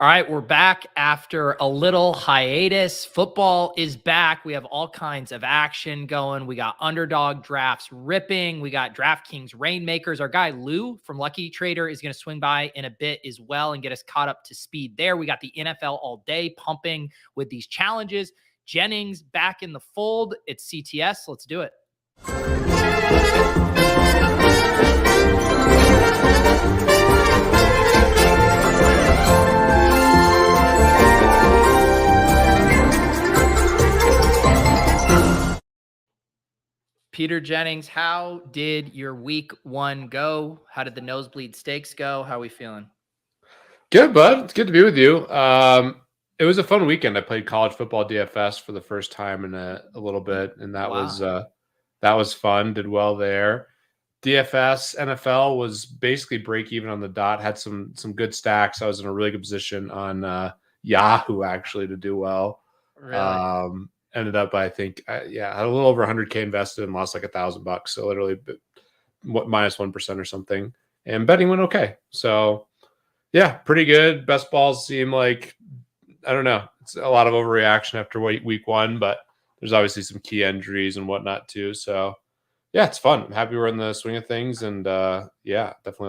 All right, we're back after a little hiatus. Football is back. We have all kinds of action going. We got Underdog drafts ripping. We got DraftKings Reignmakers. Our guy Lou from Lucky Trader is going to swing by in a bit as well and get us caught up to speed there. We got the NFL all day pumping with these challenges. Jennings back in the fold. It's CTS. Let's do it. Peter Jennings, how did your week one go? How did the nosebleed stakes go? How are we feeling? Good, bud. It's good to be with you. It was a fun weekend. I played college football DFS for the first time in a little bit, and that was fun. Did well there. DFS NFL was basically break even on the dot. Had some good stacks. I was in a really good position on Yahoo actually to do well. Really? Ended up, I think, had a little over 100K invested and lost like $1,000. So literally minus 1% or something. And betting went okay. So yeah, pretty good. Best balls seem like, I don't know, it's a lot of overreaction after week one, but there's obviously some key injuries and whatnot too. So yeah, it's fun. I'm happy we're in the swing of things, and definitely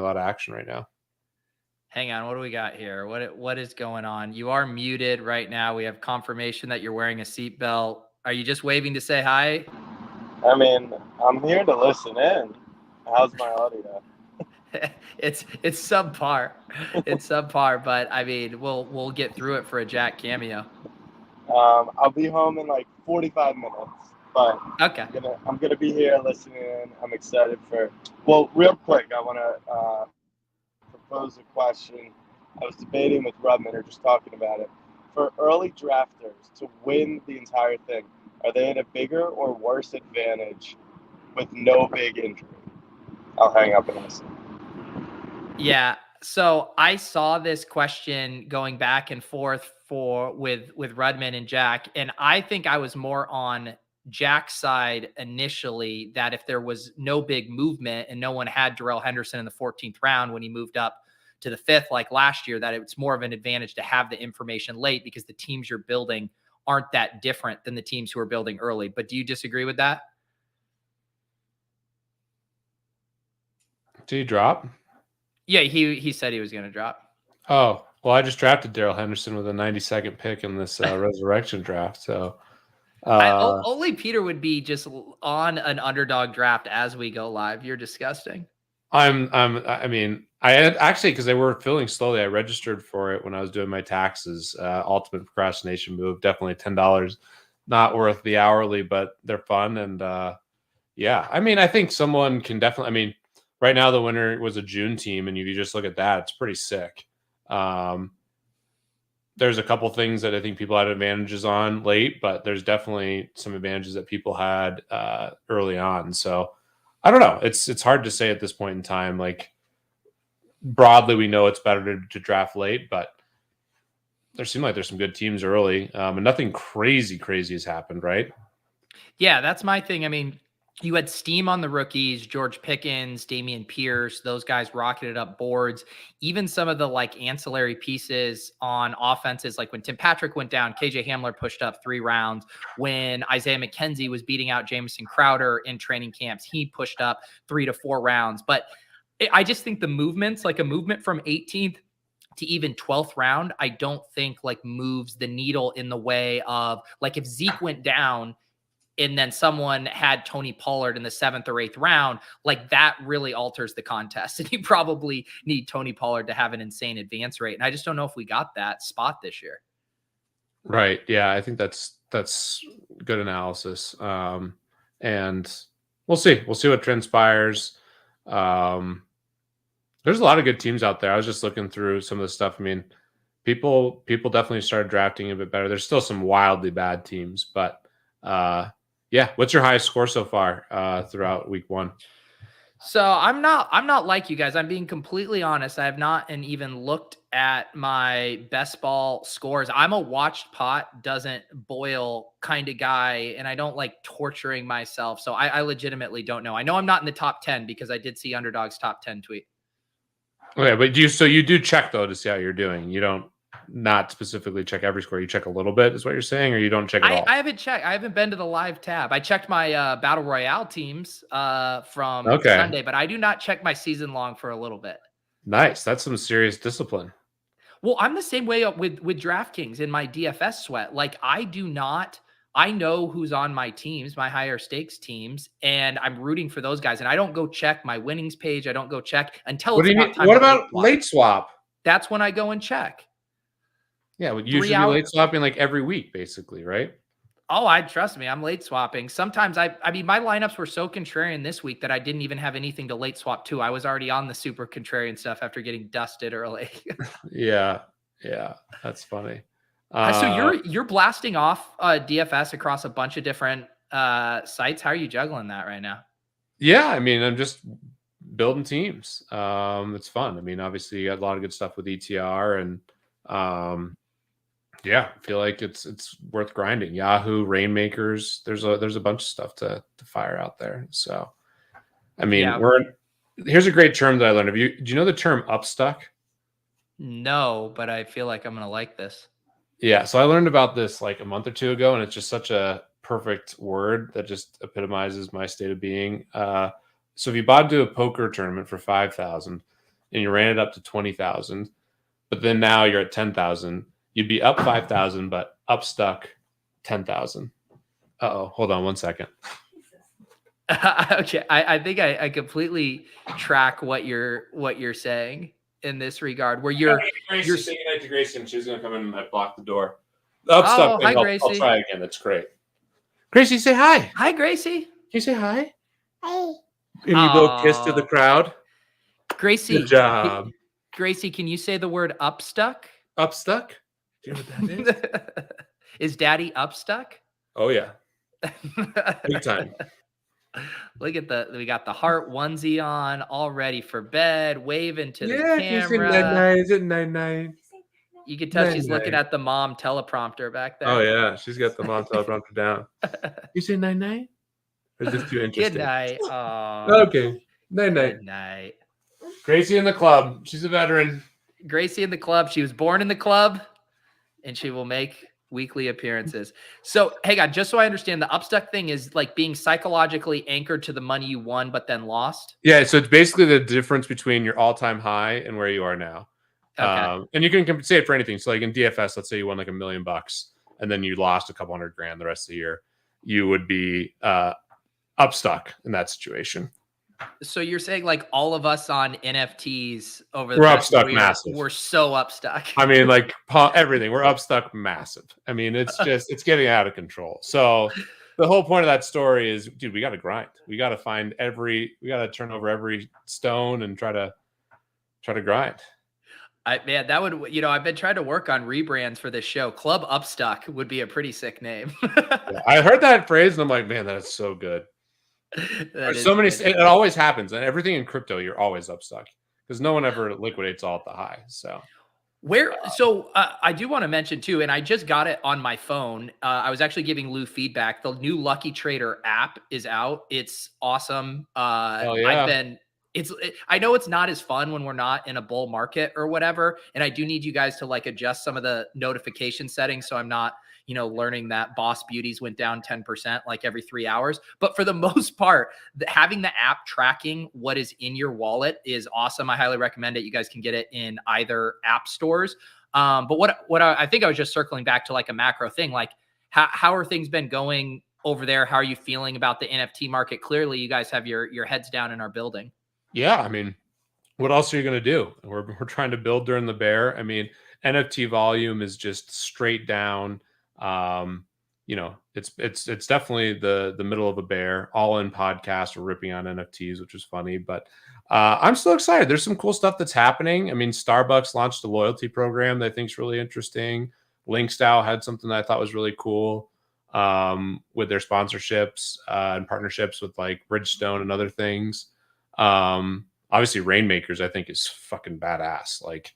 a lot of action right now. Hang on, what do we got here? What is going on? You are muted right now. We have confirmation that you're wearing a seatbelt. Are you just waving to say hi? I mean, I'm here to listen in. How's my audio? It's subpar. It's subpar, but I mean, we'll get through it for a Jack cameo. I'll be home in like 45 minutes, but okay. I'm gonna be here listening in. I'm excited for. Well, real quick, I want to propose a question. I was debating with Rudman or just talking about it. For early drafters to win the entire thing, are they at a bigger or worse advantage with no big injury? I'll hang up and listen. Yeah. So I saw this question going back and forth with Rudman and Jack, and I think I was more on Jack's side initially, that if there was no big movement and no one had Darrell Henderson in the 14th round when he moved up to the 5th like last year, that it's more of an advantage to have the information late because the teams you're building aren't that different than the teams who are building early. But do you disagree with that? Did he drop? Yeah, he said he was going to drop. Oh, well, I just drafted Darrell Henderson with a 92nd pick in this resurrection draft. So only Peter would be just on an Underdog draft as we go live. You're disgusting. I mean, I had actually, because they were filling slowly, I registered for it when I was doing my taxes. Ultimate procrastination move. Definitely $10. Not worth the hourly, but they're fun. And yeah, I mean, I think someone can definitely, I mean, right now the winner was a June team, and you just look at that, it's pretty sick. There's a couple things that I think people had advantages on late, but there's definitely some advantages that people had early on. So I don't know. It's hard to say at this point in time. Like, broadly, we know it's better to draft late, but there seem like there's some good teams early, and nothing crazy has happened, right? Yeah, that's my thing. I mean, you had steam on the rookies, George Pickens, Dameon Pierce, those guys rocketed up boards. Even some of the like ancillary pieces on offenses, like when Tim Patrick went down, KJ Hamler pushed up 3 rounds. When Isaiah McKenzie was beating out Jamison Crowder in training camps, he pushed up 3 to 4 rounds. But I just think the movements, like a movement from 18th to even 12th round, I don't think like moves the needle in the way of like if Zeke went down and then someone had Tony Pollard in the 7th or 8th round, like that really alters the contest. And you probably need Tony Pollard to have an insane advance rate. And I just don't know if we got that spot this year. Right. Yeah, I think that's good analysis. And we'll see. We'll see what transpires. There's a lot of good teams out there. I was just looking through some of the stuff. I mean, people definitely started drafting a bit better. There's still some wildly bad teams, but yeah. What's your highest score so far throughout week one? So I'm not like you guys. I'm being completely honest. I have not even looked at my best ball scores. I'm a watched pot doesn't boil kind of guy, and I don't like torturing myself. So I legitimately don't know. I know I'm not in the top 10 because I did see Underdog's top 10 tweet. Okay, but you do check though to see how you're doing. You don't. not specifically check every score. You check a little bit, is what you're saying, or you don't check at all? I haven't checked. I haven't been to the live tab. I checked my Battle Royale teams from Okay. Sunday, but I do not check my season long for a little bit. Nice. That's some serious discipline. Well, I'm the same way with DraftKings in my DFS sweat. Like I know who's on my teams, my higher stakes teams, and I'm rooting for those guys. And I don't go check my winnings page. I don't go check until What do it's you about mean? time What to about late swap? That's when I go and check. Yeah, would usually be late swapping like every week, basically, right? Oh, trust me, I'm late swapping. Sometimes I mean, my lineups were so contrarian this week that I didn't even have anything to late swap to. I was already on the super contrarian stuff after getting dusted early. Yeah, that's funny. So you're blasting off DFS across a bunch of different sites. How are you juggling that right now? Yeah, I mean, I'm just building teams. It's fun. I mean, obviously, you got a lot of good stuff with ETR, and yeah, I feel like it's worth grinding. Yahoo, Reignmakers. There's a bunch of stuff to fire out there. So, I mean, here's a great term that I learned. Do you know the term upstuck? No, but I feel like I'm gonna like this. Yeah, so I learned about this like a month or two ago, and it's just such a perfect word that just epitomizes my state of being. So if you bought into a poker tournament for 5,000 and you ran it up to 20,000, but then now you're at 10,000, you'd be up 5,000, but up stuck 10,000. Uh-oh, hold on 1 second. Okay, I think I completely track what you're saying in this regard. Where you're saying goodnight to Gracie, and she's gonna come in and I block the door. Up stuck. Hi, Gracie. I'll try again. That's great. Gracie, say hi. Hi, Gracie. Can you say hi? Hi. And you go kiss to the crowd. Gracie. Good job. Gracie, can you say the word upstuck? Upstuck? Do you know what that is? Is Daddy upstuck? Oh yeah. Big time. Look at we got the heart onesie on, all ready for bed, waving to the camera. Is it 9-9? You can tell she's looking at the mom teleprompter back there. Oh yeah, she's got the mom teleprompter down. You say 9-9? Or is this too interesting? Good night. Okay. 9-9. Good night. Gracie in the club. She's a veteran. Gracie in the club. She was born in the club, and she will make weekly appearances. So, hang on, just so I understand, the upstuck thing is like being psychologically anchored to the money you won but then lost? Yeah, so it's basically the difference between your all-time high and where you are now. Okay. And you can compensate for anything. So like in DFS, let's say you won like $1 million and then you lost a couple $100,000 the rest of the year. You would be upstuck in that situation. So you're saying like all of us on NFTs over the we're past upstuck year, massive. We're so upstuck. I mean, like everything. We're upstuck massive. I mean, it's getting out of control. So the whole point of that story is, dude, we got to grind. We got to we got to turn over every stone and try to grind. Man, that would, I've been trying to work on rebrands for this show. Club Upstuck would be a pretty sick name. Yeah, I heard that phrase and I'm like, man, that is so good. There's so many. It always happens, and everything in crypto, you're always upstuck because no one ever liquidates all at the high. So I do want to mention too, and I just got it on my phone. I was actually giving Lou feedback. The new Lucky Trader app is out. It's awesome. Hell yeah. I know it's not as fun when we're not in a bull market or whatever, and I do need you guys to like adjust some of the notification settings so I'm not, learning that Boss Beauties went down 10% like every 3 hours. But for the most part, having the app tracking what is in your wallet is awesome. I highly recommend it. You guys can get it in either app stores. But what I think I was just circling back to like a macro thing, like how are things been going over there? How are you feeling about the NFT market? Clearly, you guys have your heads down and are building. Yeah, I mean, what else are you going to do? We're trying to build during the bear. I mean, NFT volume is just straight down. It's definitely the middle of a bear. All in podcast, we're ripping on NFTs, which is funny, but I'm still excited. There's some cool stuff that's happening. I mean, Starbucks launched a loyalty program that I think is really interesting. Linkstyle had something that I thought was really cool with their sponsorships and partnerships with like Bridgestone and other things. Obviously Reignmakers I think is fucking badass. Like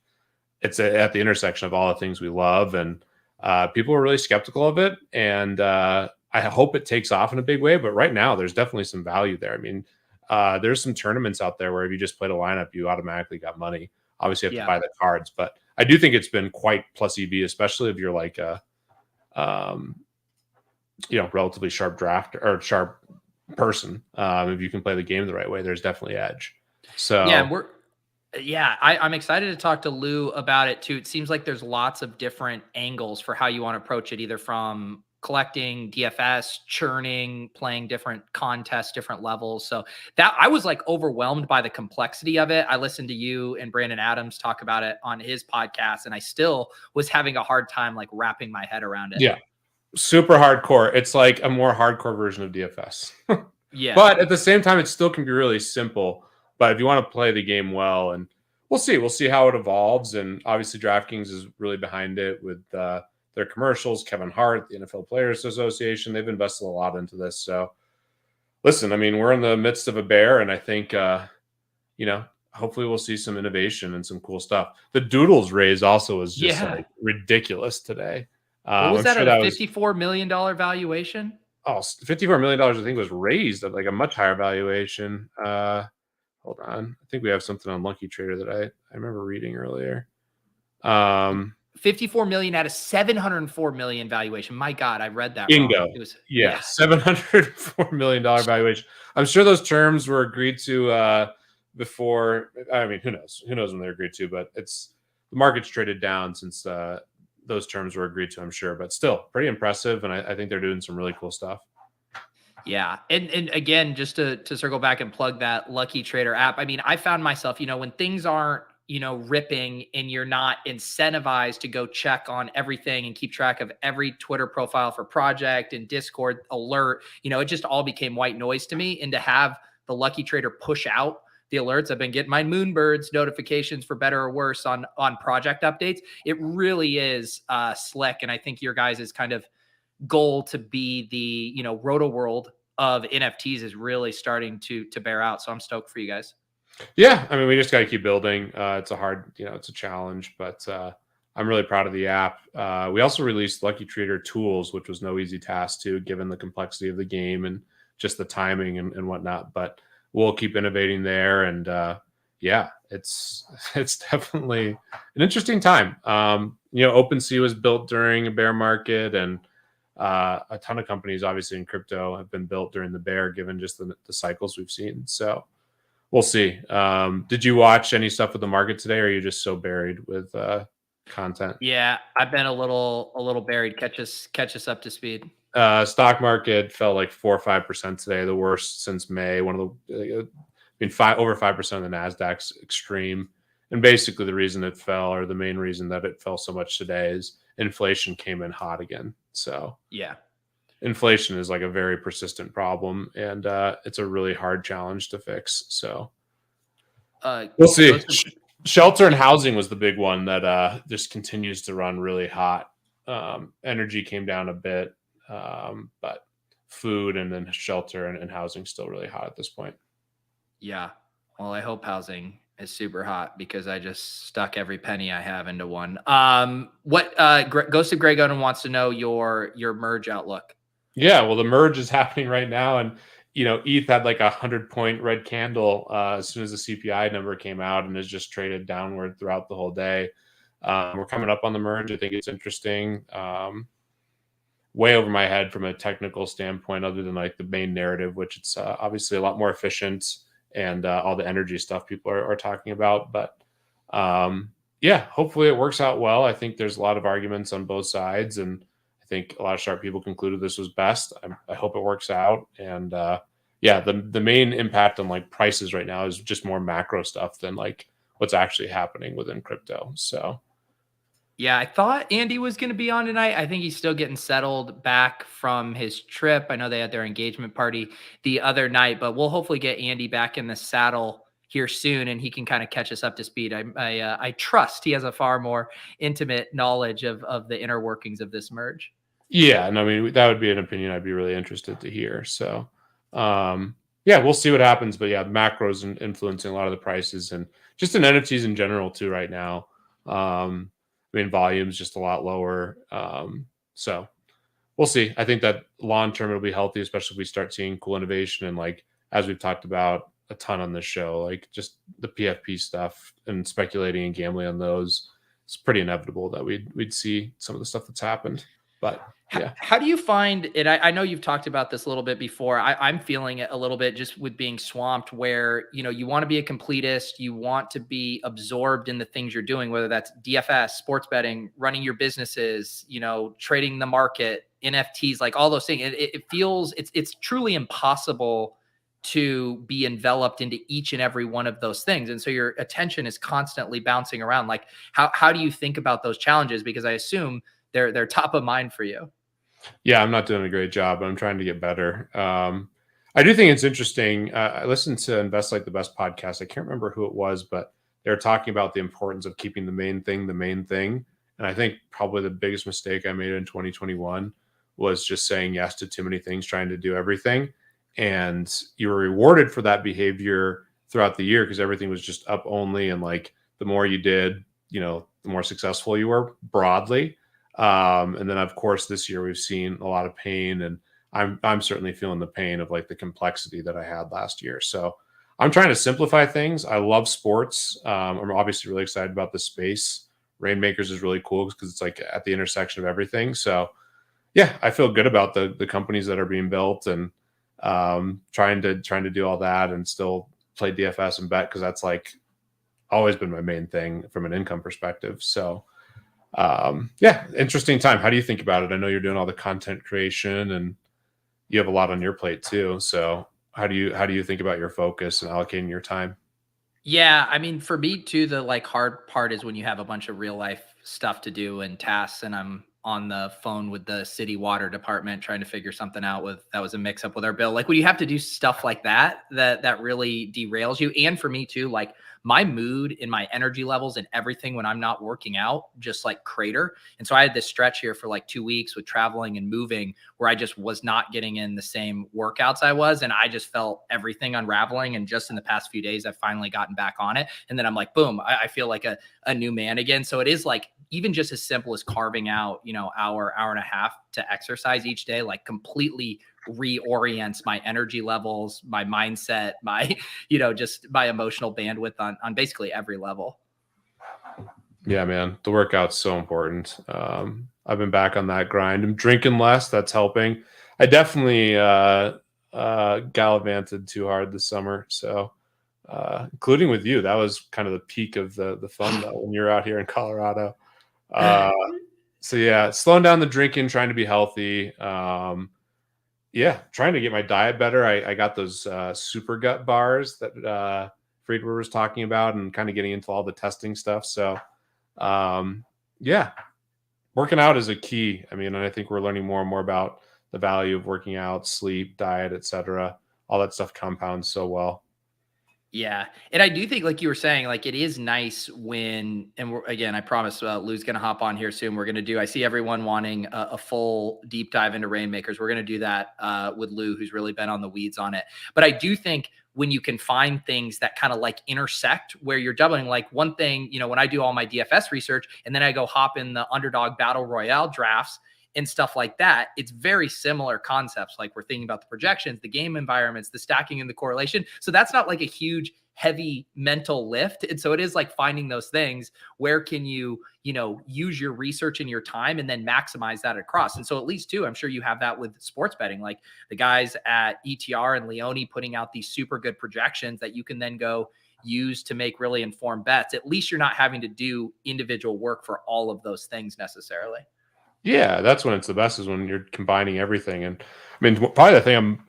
it's at the intersection of all the things we love, and people are really skeptical of it, and I hope it takes off in a big way, but right now there's definitely some value there. I mean, there's some tournaments out there where if you just played a lineup, you automatically got money. Obviously you have to buy the cards, but I do think it's been quite plus EV, especially if you're like a, relatively sharp draft or sharp person. If you can play the game the right way, there's definitely edge. So yeah, and I'm excited to talk to Lou about it too. It seems like there's lots of different angles for how you want to approach it, either from collecting DFS, churning, playing different contests, different levels. So that I was like overwhelmed by the complexity of it. I listened to you and Brandon Adams talk about it on his podcast, and I still was having a hard time like wrapping my head around it. Yeah, super hardcore. It's like a more hardcore version of DFS. Yeah. But at the same time, it still can be really simple. But if you want to play the game well, and we'll see how it evolves. And obviously, DraftKings is really behind it with their commercials. Kevin Hart, the NFL Players Association, they've invested a lot into this. So, listen, I mean, we're in the midst of a bear, and I think hopefully we'll see some innovation and some cool stuff. The Doodles raise also was just like ridiculous today. What was that? A $54 million valuation? Oh, $54 million, I think, was raised at like a much higher valuation. Hold on. I think we have something on Lucky Trader that I remember reading earlier. 54 million at a 704 million valuation. My God, I read that bingo. wrong. It was $704 million valuation. I'm sure those terms were agreed to before. I mean, who knows? Who knows when they're agreed to? But the market's traded down since those terms were agreed to, I'm sure. But still, pretty impressive, and I think they're doing some really cool stuff. Yeah. And again, just to circle back and plug that Lucky Trader app, I mean, I found myself, when things aren't, ripping and you're not incentivized to go check on everything and keep track of every Twitter profile for project and Discord alert, it just all became white noise to me. And to have the Lucky Trader push out the alerts, I've been getting my Moonbirds notifications for better or worse on project updates. It really is slick. And I think your guys' kind of goal to be the, Roto World of NFTs is really starting to bear out. So I'm stoked for you guys. Yeah, I mean, we just got to keep building. It's a hard, it's a challenge, but I'm really proud of the app. We also released Lucky Trader Tools, which was no easy task too, given the complexity of the game and just the timing and whatnot. But we'll keep innovating there, and it's definitely an interesting time. OpenSea was built during a bear market, and a ton of companies, obviously in crypto, have been built during the bear, given just the cycles we've seen. So. We'll see. Did you watch any stuff with the market today, or are you just so buried with content? Yeah, I've been a little buried. Catch us up to speed. Stock market fell like 4 or 5% today, the worst since May. Over 5% of the Nasdaq's extreme. And basically, the reason it fell, or the main reason that it fell so much today, is inflation came in hot again. So yeah. Inflation is like a very persistent problem, and it's a really hard challenge to fix. So we'll see. Shelter and housing was the big one that just continues to run really hot. Energy came down a bit, but food and then shelter and housing still really hot at this point. Yeah. Well, I hope housing is super hot because I just stuck every penny I have into one. Ghosted Greg Oden wants to know your merge outlook. Yeah, well, the merge is happening right now, and ETH had like 100-point red candle as soon as the CPI number came out, and has just traded downward throughout the whole day. We're coming up on the merge. I think it's interesting. Way over my head from a technical standpoint, other than like the main narrative, which it's obviously a lot more efficient, and all the energy stuff people are talking about. But hopefully it works out well. I think there's a lot of arguments on both sides, and I think a lot of sharp people concluded this was best. I hope it works out. And the main impact on like prices right now is just more macro stuff than like what's actually happening within crypto. So yeah, I thought Andy was going to be on tonight. I think he's still getting settled back from his trip. I know they had their engagement party the other night, but we'll hopefully get Andy back in the saddle here soon, and he can kind of catch us up to speed. I trust he has a far more intimate knowledge of the inner workings of this merge. Yeah, and I mean, that would be an opinion I'd be really interested to hear. So, we'll see what happens. But yeah, macros influencing a lot of the prices, and just in NFTs in general too right now. Volume's just a lot lower. So we'll see. I think that long term it'll be healthy, especially if we start seeing cool innovation, and like as we've talked about a ton on this show, like just the PFP stuff and speculating and gambling on those it's pretty inevitable that we'd see some of the stuff that's happened. But yeah. How do you find it? I know you've talked about this a little bit before. I'm feeling it a little bit just with being swamped where, you want to be a completist. You want to be absorbed in the things you're doing, whether that's DFS, sports betting, running your businesses, trading the market, NFTs, like all those things. It feels it's truly impossible to be enveloped into each and every one of those things. And so your attention is constantly bouncing around. Like how do you think about those challenges? Because I assume they're top of mind for you. Yeah, I'm not doing a great job, but I'm trying to get better. I do think it's interesting. I listened to Invest Like the Best podcast. I can't remember who it was, but they were talking about the importance of keeping the main thing. And I think probably the biggest mistake I made in 2021 was just saying yes to too many things, trying to do everything. And you were rewarded for that behavior throughout the year because everything was just up only. And like the more you did, the more successful you were broadly. And then of course this year we've seen a lot of pain, and I'm certainly feeling the pain of like the complexity that I had last year. So I'm trying to simplify things. I love sports. I'm obviously really excited about this space. Reignmakers is really cool because it's like at the intersection of everything. So yeah, I feel good about the companies that are being built, and trying to do all that and still play DFS and bet because that's like always been my main thing from an income perspective. So yeah, interesting time. How do you think about it? I know you're doing all the content creation and you have a lot on your plate too. So how do you think about your focus and allocating your time? Yeah, I mean, for me too, the like hard part is when you have a bunch of real life stuff to do and tasks, and I'm on the phone with the city water department trying to figure something out that was a mix up with our bill. Like when you have to do stuff like that really derails you. And for me too, like my mood and my energy levels and everything when I'm not working out just like crater. And so I had this stretch here for like 2 weeks with traveling and moving where I just was not getting in the same workouts I was. And I just felt everything unraveling. And just in the past few days, I've finally gotten back on it. And then I'm like, boom, I feel like a new man again. So it is like, even just as simple as carving out, hour and a half to exercise each day, like completely reorients my energy levels, my mindset, my, just my emotional bandwidth on basically every level. Yeah, man, the workout's so important. I've been back on that grind. I'm drinking less. That's helping. I definitely gallivanted too hard this summer. So including with you, that was kind of the peak of the fun though, when you're out here in Colorado. So yeah, slowing down the drinking, trying to be healthy. Yeah, trying to get my diet better. I got those super gut bars that Friedberg was talking about, and kind of getting into all the testing stuff. So yeah, working out is a key. I mean, and I think we're learning more and more about the value of working out, sleep, diet, etc. All that stuff compounds so well. Yeah. And I do think, like you were saying, like it is nice when, and again, I promise Lou's going to hop on here soon. We're going to do, I see everyone wanting a full deep dive into Reignmakers. We're going to do that with Lou, who's really been on the weeds on it. But I do think when you can find things that kind of like intersect where you're doubling, like one thing, when I do all my DFS research and then I go hop in the Underdog Battle Royale drafts and stuff like that, it's very similar concepts. Like we're thinking about the projections, the game environments, the stacking and the correlation. So that's not like a huge, heavy mental lift. And so it is like finding those things. Where can you, use your research and your time and then maximize that across? And so at least too, I'm sure you have that with sports betting, like the guys at ETR and Leone putting out these super good projections that you can then go use to make really informed bets. At least you're not having to do individual work for all of those things necessarily. Yeah, that's when it's the best, is when you're combining everything. And I mean, probably the thing I'm,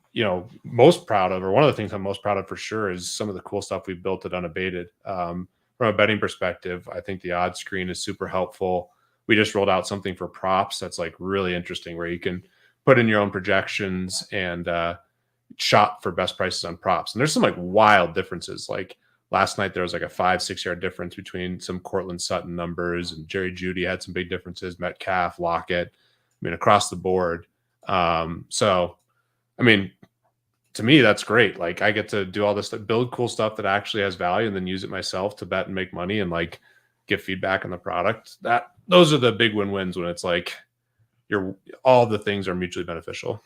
most proud of, or one of the things I'm most proud of for sure, is some of the cool stuff we've built at Unabated. From a betting perspective, I think the odds screen is super helpful. We just rolled out something for props that's like really interesting, where you can put in your own projections and shop for best prices on props. And there's some like wild differences. Like last night, there was like a 5-6 yard difference between some Cortland Sutton numbers, and Jerry Jeudy had some big differences, Metcalf, Lockett, I mean, across the board. So, I mean, to me, that's great. Like I get to do all this, build cool stuff that actually has value, and then use it myself to bet and make money and like get feedback on the product. Those are the big win-wins, when it's like all the things are mutually beneficial.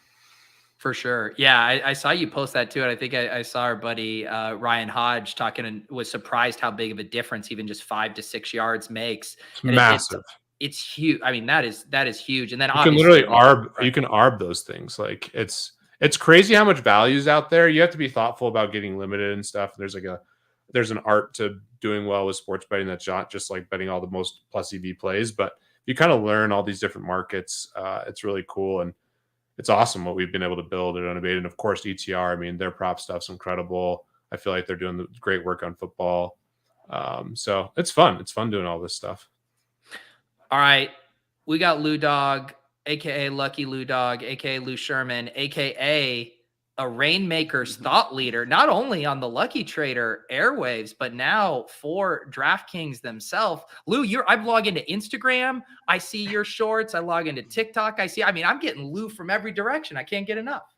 For sure. Yeah, I saw you post that too. And I think I saw our buddy Ryan Hodge talking and was surprised how big of a difference even just 5 to 6 yards makes. It's And massive. it's huge. I mean, that is huge. And then You can obviously literally you can arb those things. Like it's crazy how much value is out there. You have to be thoughtful about getting limited and stuff. There's an art to doing well with sports betting that's not just like betting all the most plus EV plays, but you kind of learn all these different markets. It's really cool, and it's awesome what we've been able to build at Unabated. And of course, ETR. I mean, their prop stuff's incredible. I feel like they're doing great work on football. So it's fun. It's fun doing all this stuff. All right. We got LouDog, aka Lucky LouDog, aka Lou Sherman, aka a Reignmakers thought leader, not only on the Lucky Trader airwaves, but now for DraftKings themselves. Lou, I log into Instagram. I see your shorts. I log into TikTok. I'm getting Lou from every direction. I can't get enough.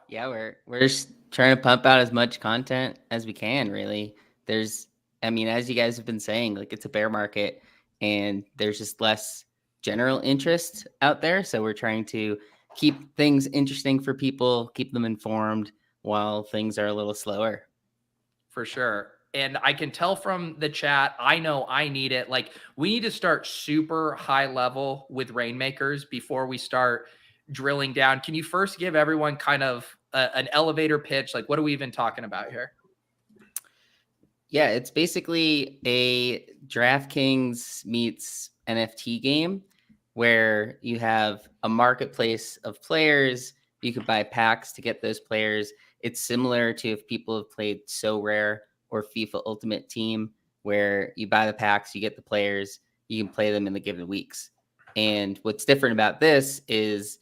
Yeah, we're just trying to pump out as much content as we can, really. As you guys have been saying, like, it's a bear market and there's just less general interest out there. So we're trying to keep things interesting for people, keep them informed while things are a little slower. For sure. And I can tell from the chat, I know I need it. Like, we need to start super high level with Reignmakers before we start drilling down. Can you first give everyone kind of an elevator pitch? Like, what are we even talking about here? Yeah, it's basically a DraftKings meets NFT game where you have a marketplace of players. You could buy packs to get those players. It's similar to if people have played So Rare or FIFA Ultimate Team, where you buy the packs, you get the players, you can play them in the given weeks. And what's different about this is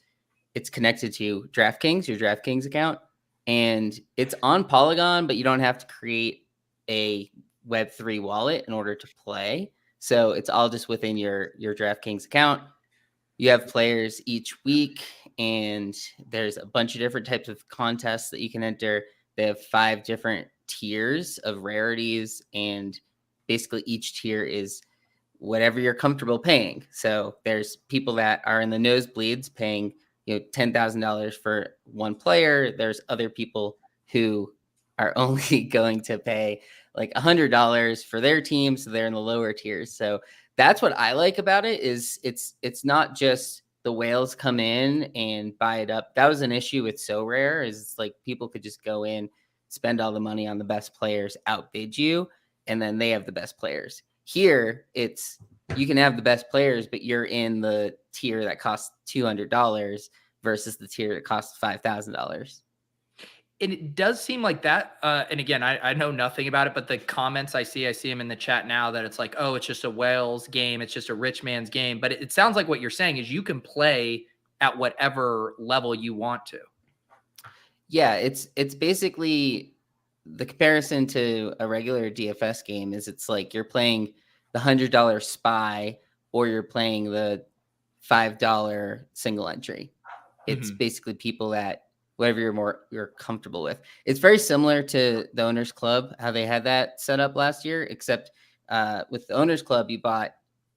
it's connected to DraftKings, your DraftKings account, and it's on Polygon, but you don't have to create a Web3 wallet in order to play. So it's all just within your DraftKings account. You have players each week, and there's a bunch of different types of contests that you can enter. They have 5 different tiers of rarities, and basically each tier is whatever you're comfortable paying. So there's people that are in the nosebleeds paying $10,000 for one player. There's other people who are only going to pay like $100 for their team, so they're in the lower tiers. So that's what I like about it is it's not just the whales come in and buy it up. That was an issue with So Rare, is like people could just go in, spend all the money on the best players, outbid you, and then they have the best players. Here, you can have the best players, but you're in the tier that costs $200 versus the tier that costs $5,000. And it does seem like that. And again, I know nothing about it, but the comments I see them in the chat now that it's like, oh, it's just a whales game. It's just a rich man's game. But it sounds like what you're saying is you can play at whatever level you want to. Yeah, it's basically the comparison to a regular DFS game is it's like you're playing the $100 spy or you're playing the $5 single entry. It's basically people that whatever you're comfortable with. It's very similar to the Owners Club, how they had that set up last year, except with the Owners Club, you bought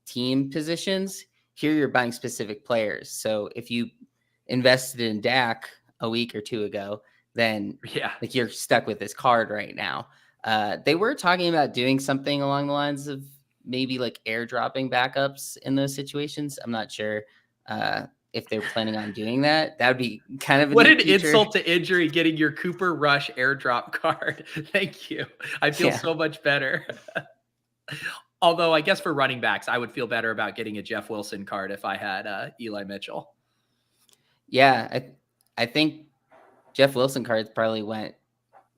team positions. Here you're buying specific players. So if you invested in Dak a week or two ago, then like you're stuck with this card right now. They were talking about doing something along the lines of maybe like airdropping backups in those situations. I'm not sure if they're planning on doing that. That would be kind of what an insult to injury, getting your Cooper Rush airdrop card. Thank you. I feel so much better. Although I guess for running backs, I would feel better about getting a Jeff Wilson card if I had Eli Mitchell. Yeah, I think Jeff Wilson cards probably went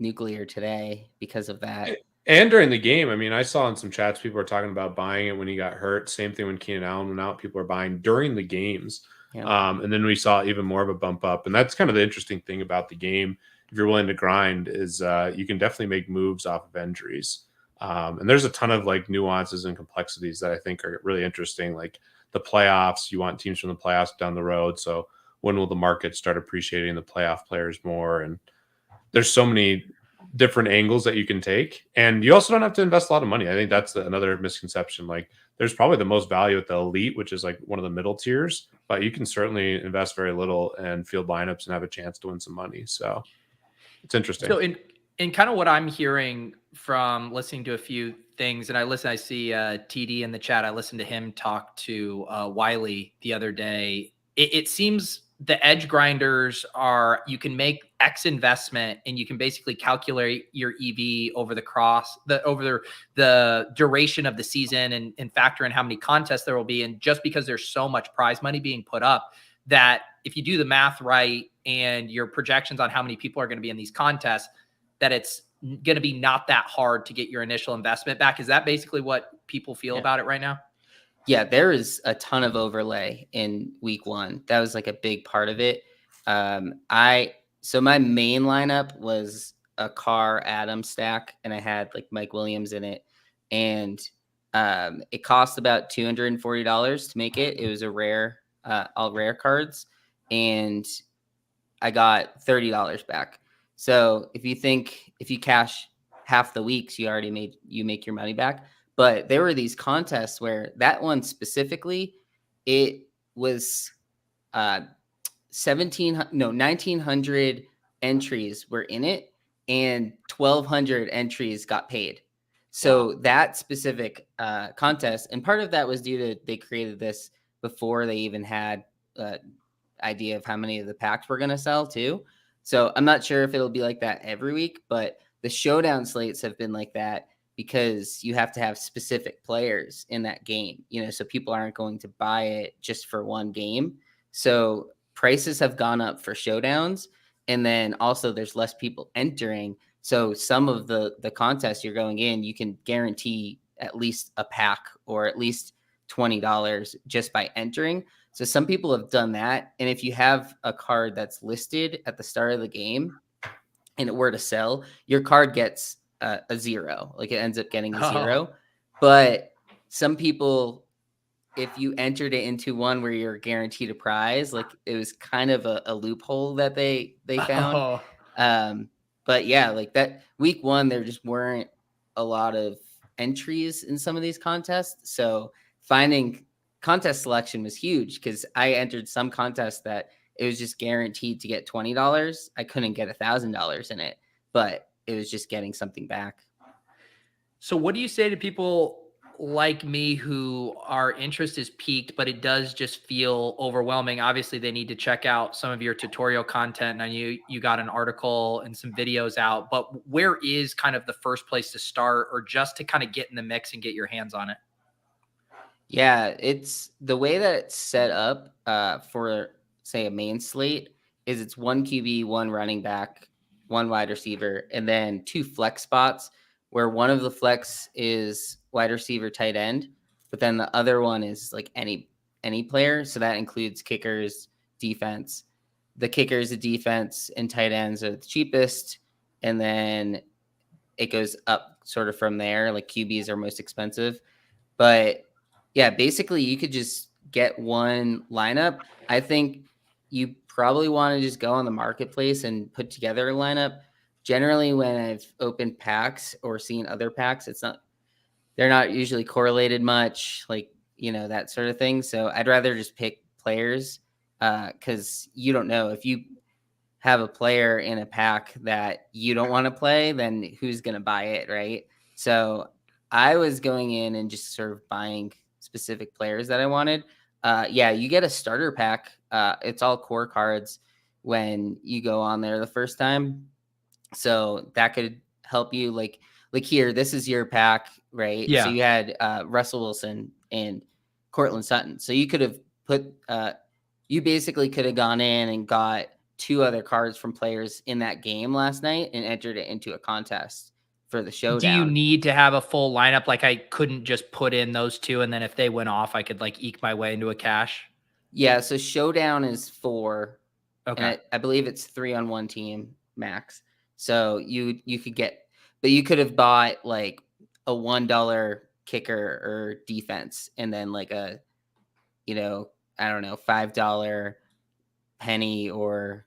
nuclear today because of that. And during the game, I mean, I saw in some chats people were talking about buying it when he got hurt. Same thing when Keenan Allen went out. People are buying during the games. Yeah. And then we saw even more of a bump up. And that's kind of the interesting thing about the game. If you're willing to grind, is you can definitely make moves off of injuries. And there's a ton of like nuances and complexities that I think are really interesting. Like the playoffs, you want teams from the playoffs down the road. So when will the market start appreciating the playoff players more? And there's so many different angles that you can take. And you also don't have to invest a lot of money. I think that's another misconception. Like there's probably the most value at the elite, which is like one of the middle tiers, but you can certainly invest very little and field lineups and have a chance to win some money. So it's interesting. So in kind of what I'm hearing from listening to a few things, and I see TD in the chat. I listened to him talk to Wiley the other day. It seems the edge grinders are, you can make X investment and you can basically calculate your EV over the duration of the season and factor in how many contests there will be. And just because there's so much prize money being put up, that if you do the math right and your projections on how many people are going to be in these contests, that it's going to be not that hard to get your initial investment back. Is that basically what people feel about it right now? Yeah, there is a ton of overlay in week 1. That was like a big part of it. So my main lineup was a Carr Adams stack, and I had like Mike Williams in it, and it cost about $240 to make it. It was a rare, all rare cards, and I got $30 back. So if you cash half the weeks, you make your money back. But there were these contests where that one specifically, it was 1,900 entries were in it, and 1,200 entries got paid. So that specific contest, and part of that was due to they created this before they even had idea of how many of the packs we're going to sell too. So I'm not sure if it'll be like that every week, but the showdown slates have been like that because you have to have specific players in that game, so people aren't going to buy it just for one game. So prices have gone up for showdowns, and then also there's less people entering. So some of the contests you're going in, you can guarantee at least a pack or at least $20 just by entering. So some people have done that. And if you have a card that's listed at the start of the game and it were to sell, your card gets a 0. Like it ends up getting a 0. But some people, if you entered it into one where you're guaranteed a prize, like it was kind of a loophole that they found. But yeah, like that week 1, there just weren't a lot of entries in some of these contests. So finding contest selection was huge because I entered some contests that it was just guaranteed to get $20. I couldn't get $1,000 in it, but it was just getting something back. So what do you say to people like me who our interest is peaked, but it does just feel overwhelming? Obviously they need to check out some of your tutorial content. And you got an article and some videos out, but where is kind of the first place to start, or just to kind of get in the mix and get your hands on it? Yeah, it's the way that it's set up for, say, a main slate is it's 1 QB, 1 running back, 1 wide receiver, and then 2 flex spots where one of the flex is wide receiver, tight end, but then the other one is like any player. So that includes kickers, defense. The kickers, the defense, and tight ends are the cheapest, and then it goes up sort of from there. Like QBs are most expensive, but yeah, basically you could just get one lineup. I think you probably want to just go on the marketplace and put together a lineup. Generally, when I've opened packs or seen other packs, they're not usually correlated much, like, that sort of thing. So I'd rather just pick players because you don't know if you have a player in a pack that you don't want to play, then who's going to buy it, right? So I was going in and just sort of buying specific players that I wanted. Yeah, you get a starter pack. It's all core cards when you go on there the first time. So that could help you. Like here, this is your pack, right? Yeah. So you had Russell Wilson and Cortland Sutton. So you could have you basically could have gone in and got 2 other cards from players in that game last night and entered it into a contest for the showdown. Do you need to have a full lineup? Like I couldn't just put in those 2 and then if they went off, I could like eke my way into a cash? Yeah, so showdown is 4. Okay. And I believe it's 3 on 1 team max. So you could get, but you could have bought like a $1 kicker or defense, and then like a, I don't know, $5 penny or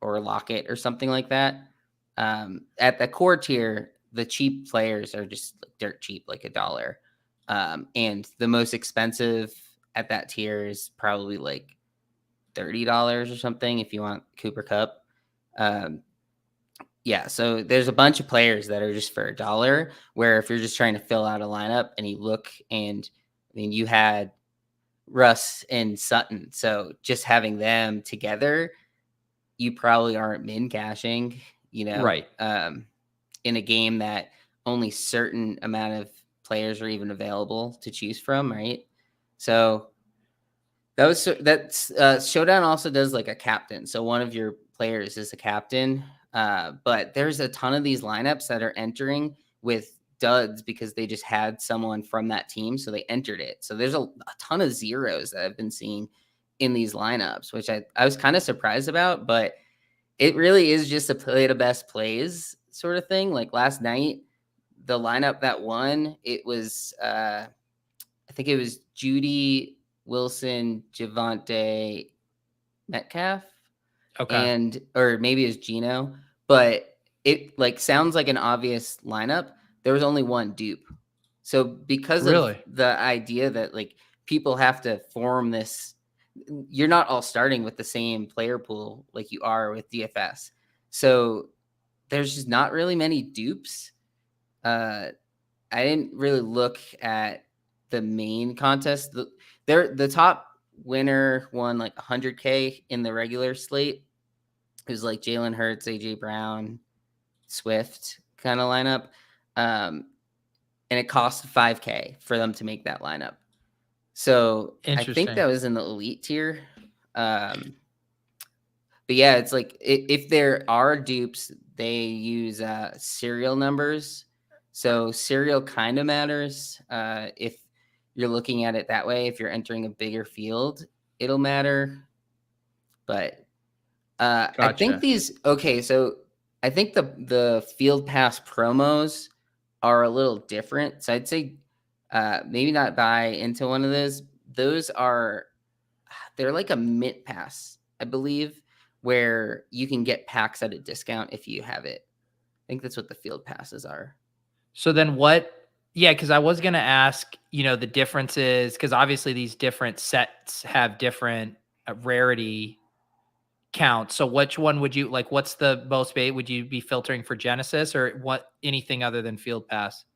Lockett or something like that. At the core tier, the cheap players are just dirt cheap, like $1. And the most expensive at that tier is probably like $30 or something if you want Cooper Cup. Yeah, so there's a bunch of players that are just for $1, where if you're just trying to fill out a lineup and you look, and I mean, you had Russ and Sutton, so just having them together, you probably aren't min cashing, Right. in a game that only certain amount of players are even available to choose from, right? So Showdown also does like a captain. So one of your players is a captain. But there's a ton of these lineups that are entering with duds because they just had someone from that team, so they entered it. So there's a ton of zeros that I've been seeing in these lineups, which I was kind of surprised about, but it really is just a play to best plays sort of thing. Like last night, the lineup that won, it was I think it was Judy, Wilson, Javonte, Metcalf, Okay. or maybe it's Gino, but it like sounds like an obvious lineup. There was only one dupe. So because of Really? the idea that like people have to form this, you're not all starting with the same player pool like you are with DFS. So there's just not really many dupes. I didn't really look at the main contest. The top winner won like 100K in the regular slate. It was like Jalen Hurts, AJ Brown, Swift kind of lineup. And it cost 5K for them to make that lineup. So I think Interesting. that was in the elite tier. But yeah, it's like if there are dupes, they use serial numbers. So serial kind of matters. If you're looking at it that way, if you're entering a bigger field, it'll matter. But I think Gotcha. so I think the field pass promos are a little different. So I'd say maybe not buy into one of those. They're like a mint pass, I believe, where you can get packs at a discount if you have it. I think that's what the field passes are. So then what? Yeah, because I was going to ask, the differences, because obviously these different sets have different rarity counts. So which one would you like? What's the most bait? Would you be filtering for Genesis or anything other than Field Pass?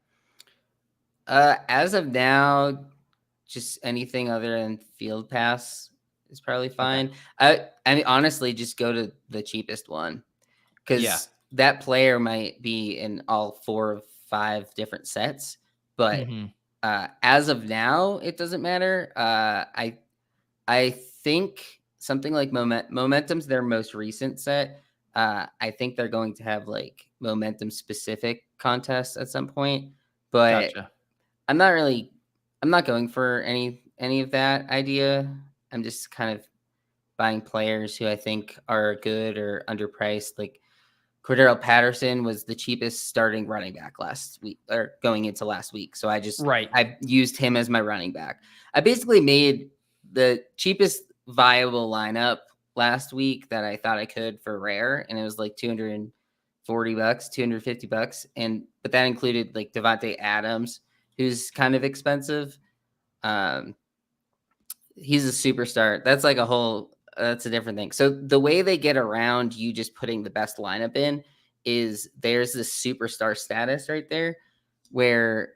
As of now, just anything other than field pass is probably fine. I mean, honestly, just go to the cheapest one Yeah. because that player might be in all 4 or 5 different sets. But Mm-hmm. as of now, it doesn't matter. I think something like Momentum's their most recent set. I think they're going to have like momentum specific contests at some point, but Gotcha. I'm not going for any of that idea. I'm just kind of buying players who I think are good or underpriced. Like Cordero Patterson was the cheapest starting running back last week or going into last week. So Right. I used him as my running back. I basically made the cheapest viable lineup last week that I thought I could for rare. And it was like $240, $250. But that included like Devontae Adams, who's kind of expensive. He's a superstar. That's a different thing. So the way they get around you just putting the best lineup in is there's this superstar status right there where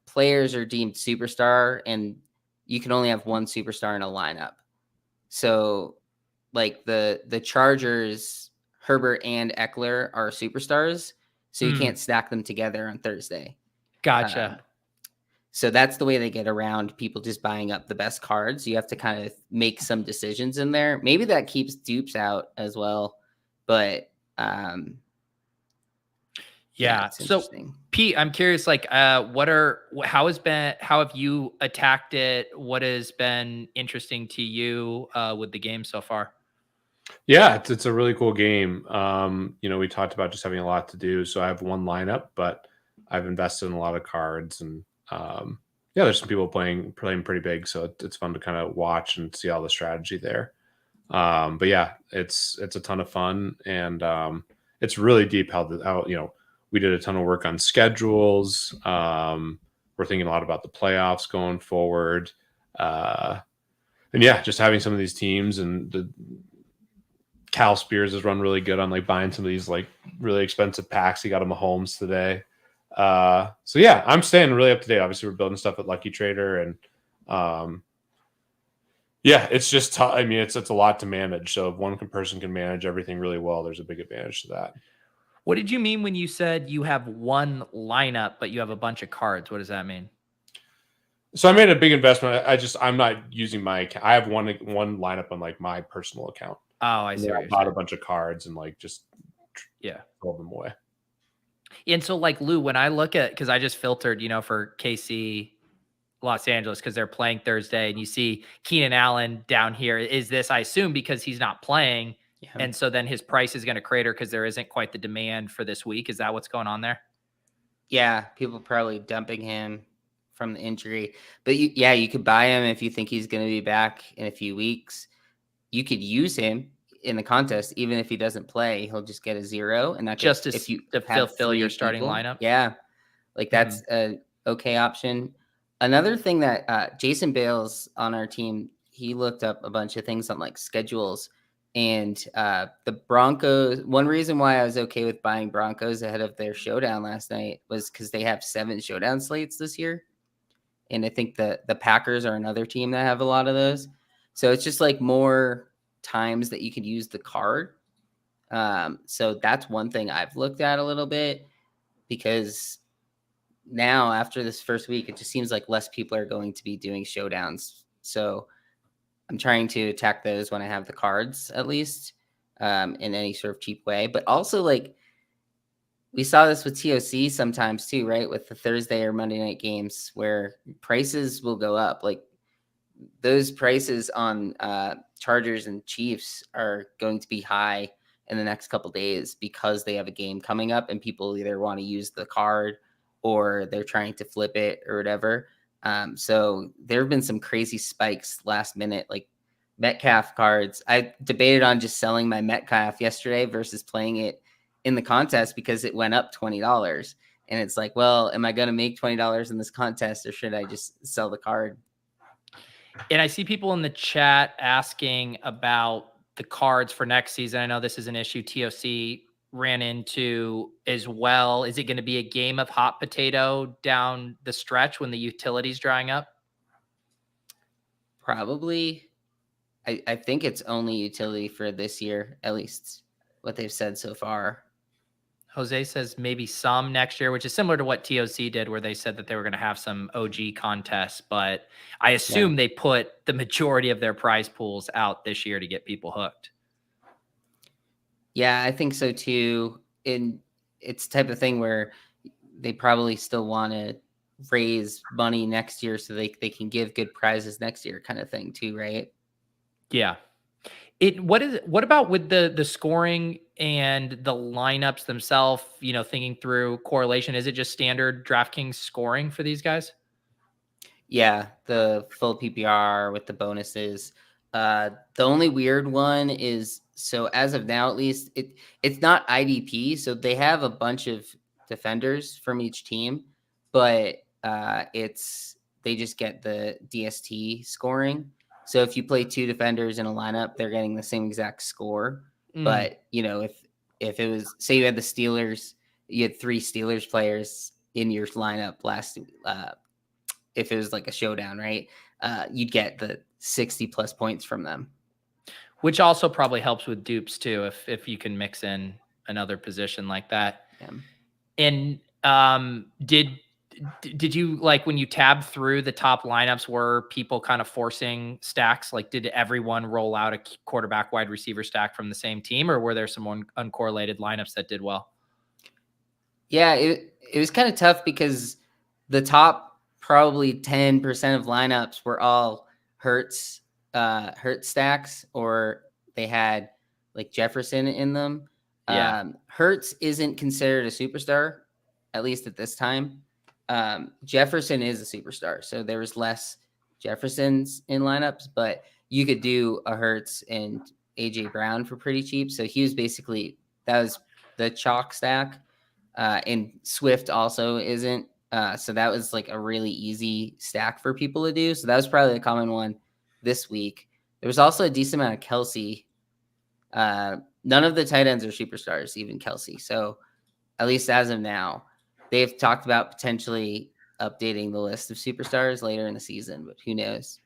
players are deemed superstar and you can only have one superstar in a lineup. So like the Chargers, Herbert and Eckler are superstars. So you can't stack them together on Thursday. Gotcha. So that's the way they get around people just buying up the best cards. You have to kind of make some decisions in there. Maybe that keeps dupes out as well, but Yeah. it's So interesting. Pete, I'm curious, like, how have you attacked it? What has been interesting to you with the game so far? Yeah, it's a really cool game. We talked about just having a lot to do. So I have one lineup, but I've invested in a lot of cards and there's some people playing pretty big. So it's fun to kind of watch and see all the strategy there. But yeah, it's a ton of fun. And it's really deep how we did a ton of work on schedules. We're thinking a lot about the playoffs going forward. And yeah, just having some of these teams, and the Cal Spears has run really good on like buying some of these like really expensive packs. He got a Mahomes today. So yeah, I'm staying really up to date. Obviously, we're building stuff at Lucky Trader, and yeah, it's just I mean, it's a lot to manage. So if one person can manage everything really well, there's a big advantage to that. What did you mean when you said you have one lineup, but you have a bunch of cards? What does that mean? So I made a big investment. I'm not using my account. I have one lineup on like my personal account. Oh, I see. I bought a bunch of cards and like just throw them away. And so like Lou, when I look at, because I just filtered, for KC Los Angeles, because they're playing Thursday, and you see Keenan Allen down here. Is this, I assume, because he's not playing, and so then his price is going to crater because there isn't quite the demand for this week? Is that what's going on there? Yeah, people probably dumping him from the injury. But you could buy him if you think he's going to be back in a few weeks. You could use him in the contest, even if he doesn't play. He'll just get a 0, and that's just if you to fulfill your starting lineup. Yeah, like that's a okay option. Another thing that Jason Bales on our team, he looked up a bunch of things on like schedules, and the Broncos. One reason why I was okay with buying Broncos ahead of their showdown last night was because they have 7 showdown slates this year, and I think the Packers are another team that have a lot of those. So it's just like more times that you could use the card. So that's one thing I've looked at a little bit, because now after this first week, it just seems like less people are going to be doing showdowns. So I'm trying to attack those when I have the cards, at least in any sort of cheap way. But also, like, we saw this with TOC sometimes too, right? With the Thursday or Monday night games where prices will go up. Like, those prices on Chargers and Chiefs are going to be high in the next couple days because they have a game coming up, and people either want to use the card or they're trying to flip it or whatever. So there have been some crazy spikes last minute, like Metcalf cards. I debated on just selling my Metcalf yesterday versus playing it in the contest because it went up $20. And it's like, well, am I going to make $20 in this contest, or should I just sell the card? And I see people in the chat asking about the cards for next season. I know this is an issue TOC ran into as well. Is it going to be a game of hot potato down the stretch when the utility's drying up? Probably. I think it's only utility for this year, at least what they've said so far. Jose says maybe some next year, which is similar to what TOC did, where they said that they were going to have some OG contests, but I assume they put the majority of their prize pools out this year to get people hooked. Yeah, I think so too. And it's the type of thing where they probably still want to raise money next year so they can give good prizes next year, kind of thing too, right? Yeah. What about with the scoring and the lineups themselves, thinking through correlation? Is it just standard DraftKings scoring for these guys? Yeah, the full PPR with the bonuses. The only weird one is, so as of now, at least, it's not IDP. So they have a bunch of defenders from each team, but they just get the DST scoring. So if you play 2 defenders in a lineup, they're getting the same exact score. But if it was, say you had the Steelers, you had 3 Steelers players in your lineup if it was like a showdown, right? You'd get the 60 plus points from them. Which also probably helps with dupes too, if you can mix in another position like that. Yeah. And did you, like, when you tab through the top lineups, were people kind of forcing stacks? Like, did everyone roll out a quarterback wide receiver stack from the same team, or were there some uncorrelated lineups that did well? Yeah, it was kind of tough because the top probably 10% of lineups were all Hurts stacks, or they had like Jefferson in them. Yeah. Hurts isn't considered a superstar, at least at this time. Jefferson is a superstar, so there was less Jeffersons in lineups, but you could do a Hurts and AJ Brown for pretty cheap. So he was basically, that was the chalk stack. And Swift also isn't. So that was like a really easy stack for people to do. So that was probably the common one this week. There was also a decent amount of Kelsey. None of the tight ends are superstars, even Kelsey. So at least as of now, they've talked about potentially updating the list of superstars later in the season, but who knows?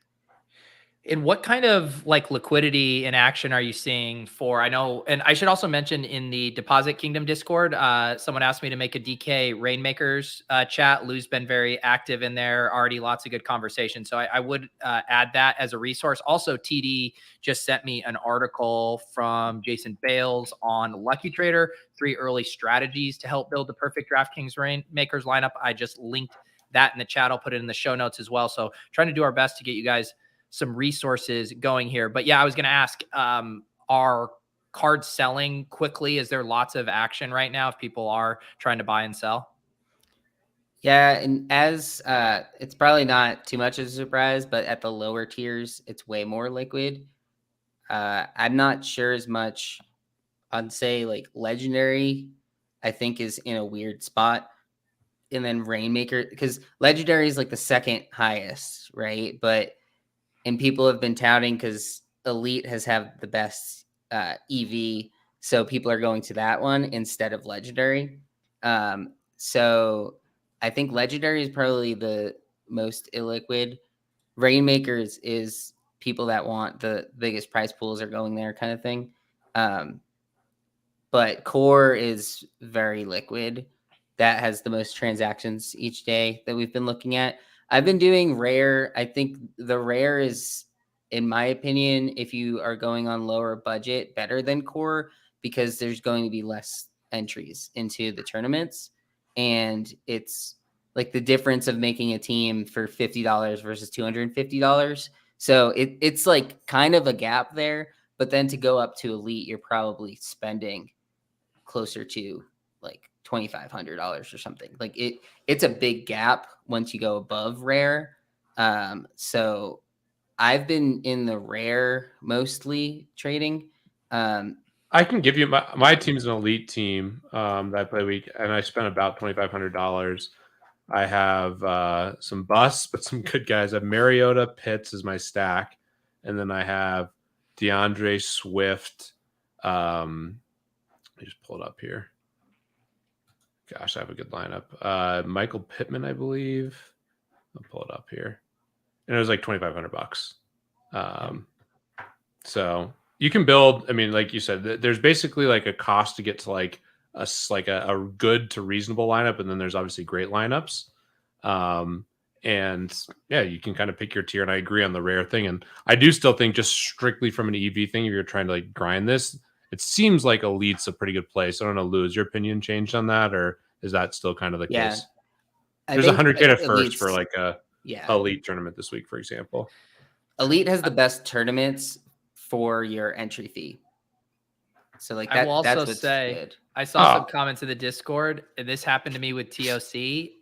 And what kind of like liquidity and action are you seeing for? I know, and I should also mention in the Deposit Kingdom Discord, someone asked me to make a DK Reignmakers chat. Lou's been very active in there, already lots of good conversation. So I would add that as a resource. Also, TD just sent me an article from Jason Bales on Lucky Trader, 3 early strategies to help build the perfect DraftKings Reignmakers lineup. I just linked that in the chat. I'll put it in the show notes as well. So trying to do our best to get you guys some resources going here. But yeah, I was going to ask, are cards selling quickly? Is there lots of action right now if people are trying to buy and sell? Yeah, and as it's probably not too much of a surprise, but at the lower tiers, it's way more liquid. I'm not sure as much on, say, like Legendary, I think is in a weird spot. And then Rainmaker, because Legendary is like the second highest, right? And people have been touting because Elite has had the best EV. So people are going to that one instead of Legendary. So I think Legendary is probably the most illiquid. Rainmakers is people that want the biggest prize pools are going there kind of thing. But Core is very liquid. That has the most transactions each day that we've been looking at. I've been doing rare. I think the rare is, in my opinion, if you are going on lower budget, better than core because there's going to be less entries into the tournaments. And it's like the difference of making a team for $50 versus $250. So it's like kind of a gap there. But then to go up to elite, you're probably spending closer to like $2,500 or something. Like it's a big gap once you go above rare. So I've been in the rare mostly trading. I can give you my team's an elite team that I play week, and I spent about $2,500. I have some busts, but some good guys. I have Mariota, Pitts is my stack, and then I have DeAndre Swift. Let me just pull it up here. Gosh, I have a good lineup. Michael Pittman, I believe. I'll pull it up here, and it was like $2,500. So you can build. I mean, like you said, there's basically like a cost to get to like a good to reasonable lineup, and then there's obviously great lineups. And yeah, you can kind of pick your tier. And I agree on the rare thing. And I do still think, just strictly from an EV thing, if you're trying to like grind this, it seems like Elite's a pretty good place. I don't know, Lou, has your opinion changed on that, or is that still kind of the case? There's 100K at first for like a Elite tournament this week, for example. Elite has the best tournaments for your entry fee. So like that, I will also that's say, good. I saw some comments in the Discord, and this happened to me with TOC,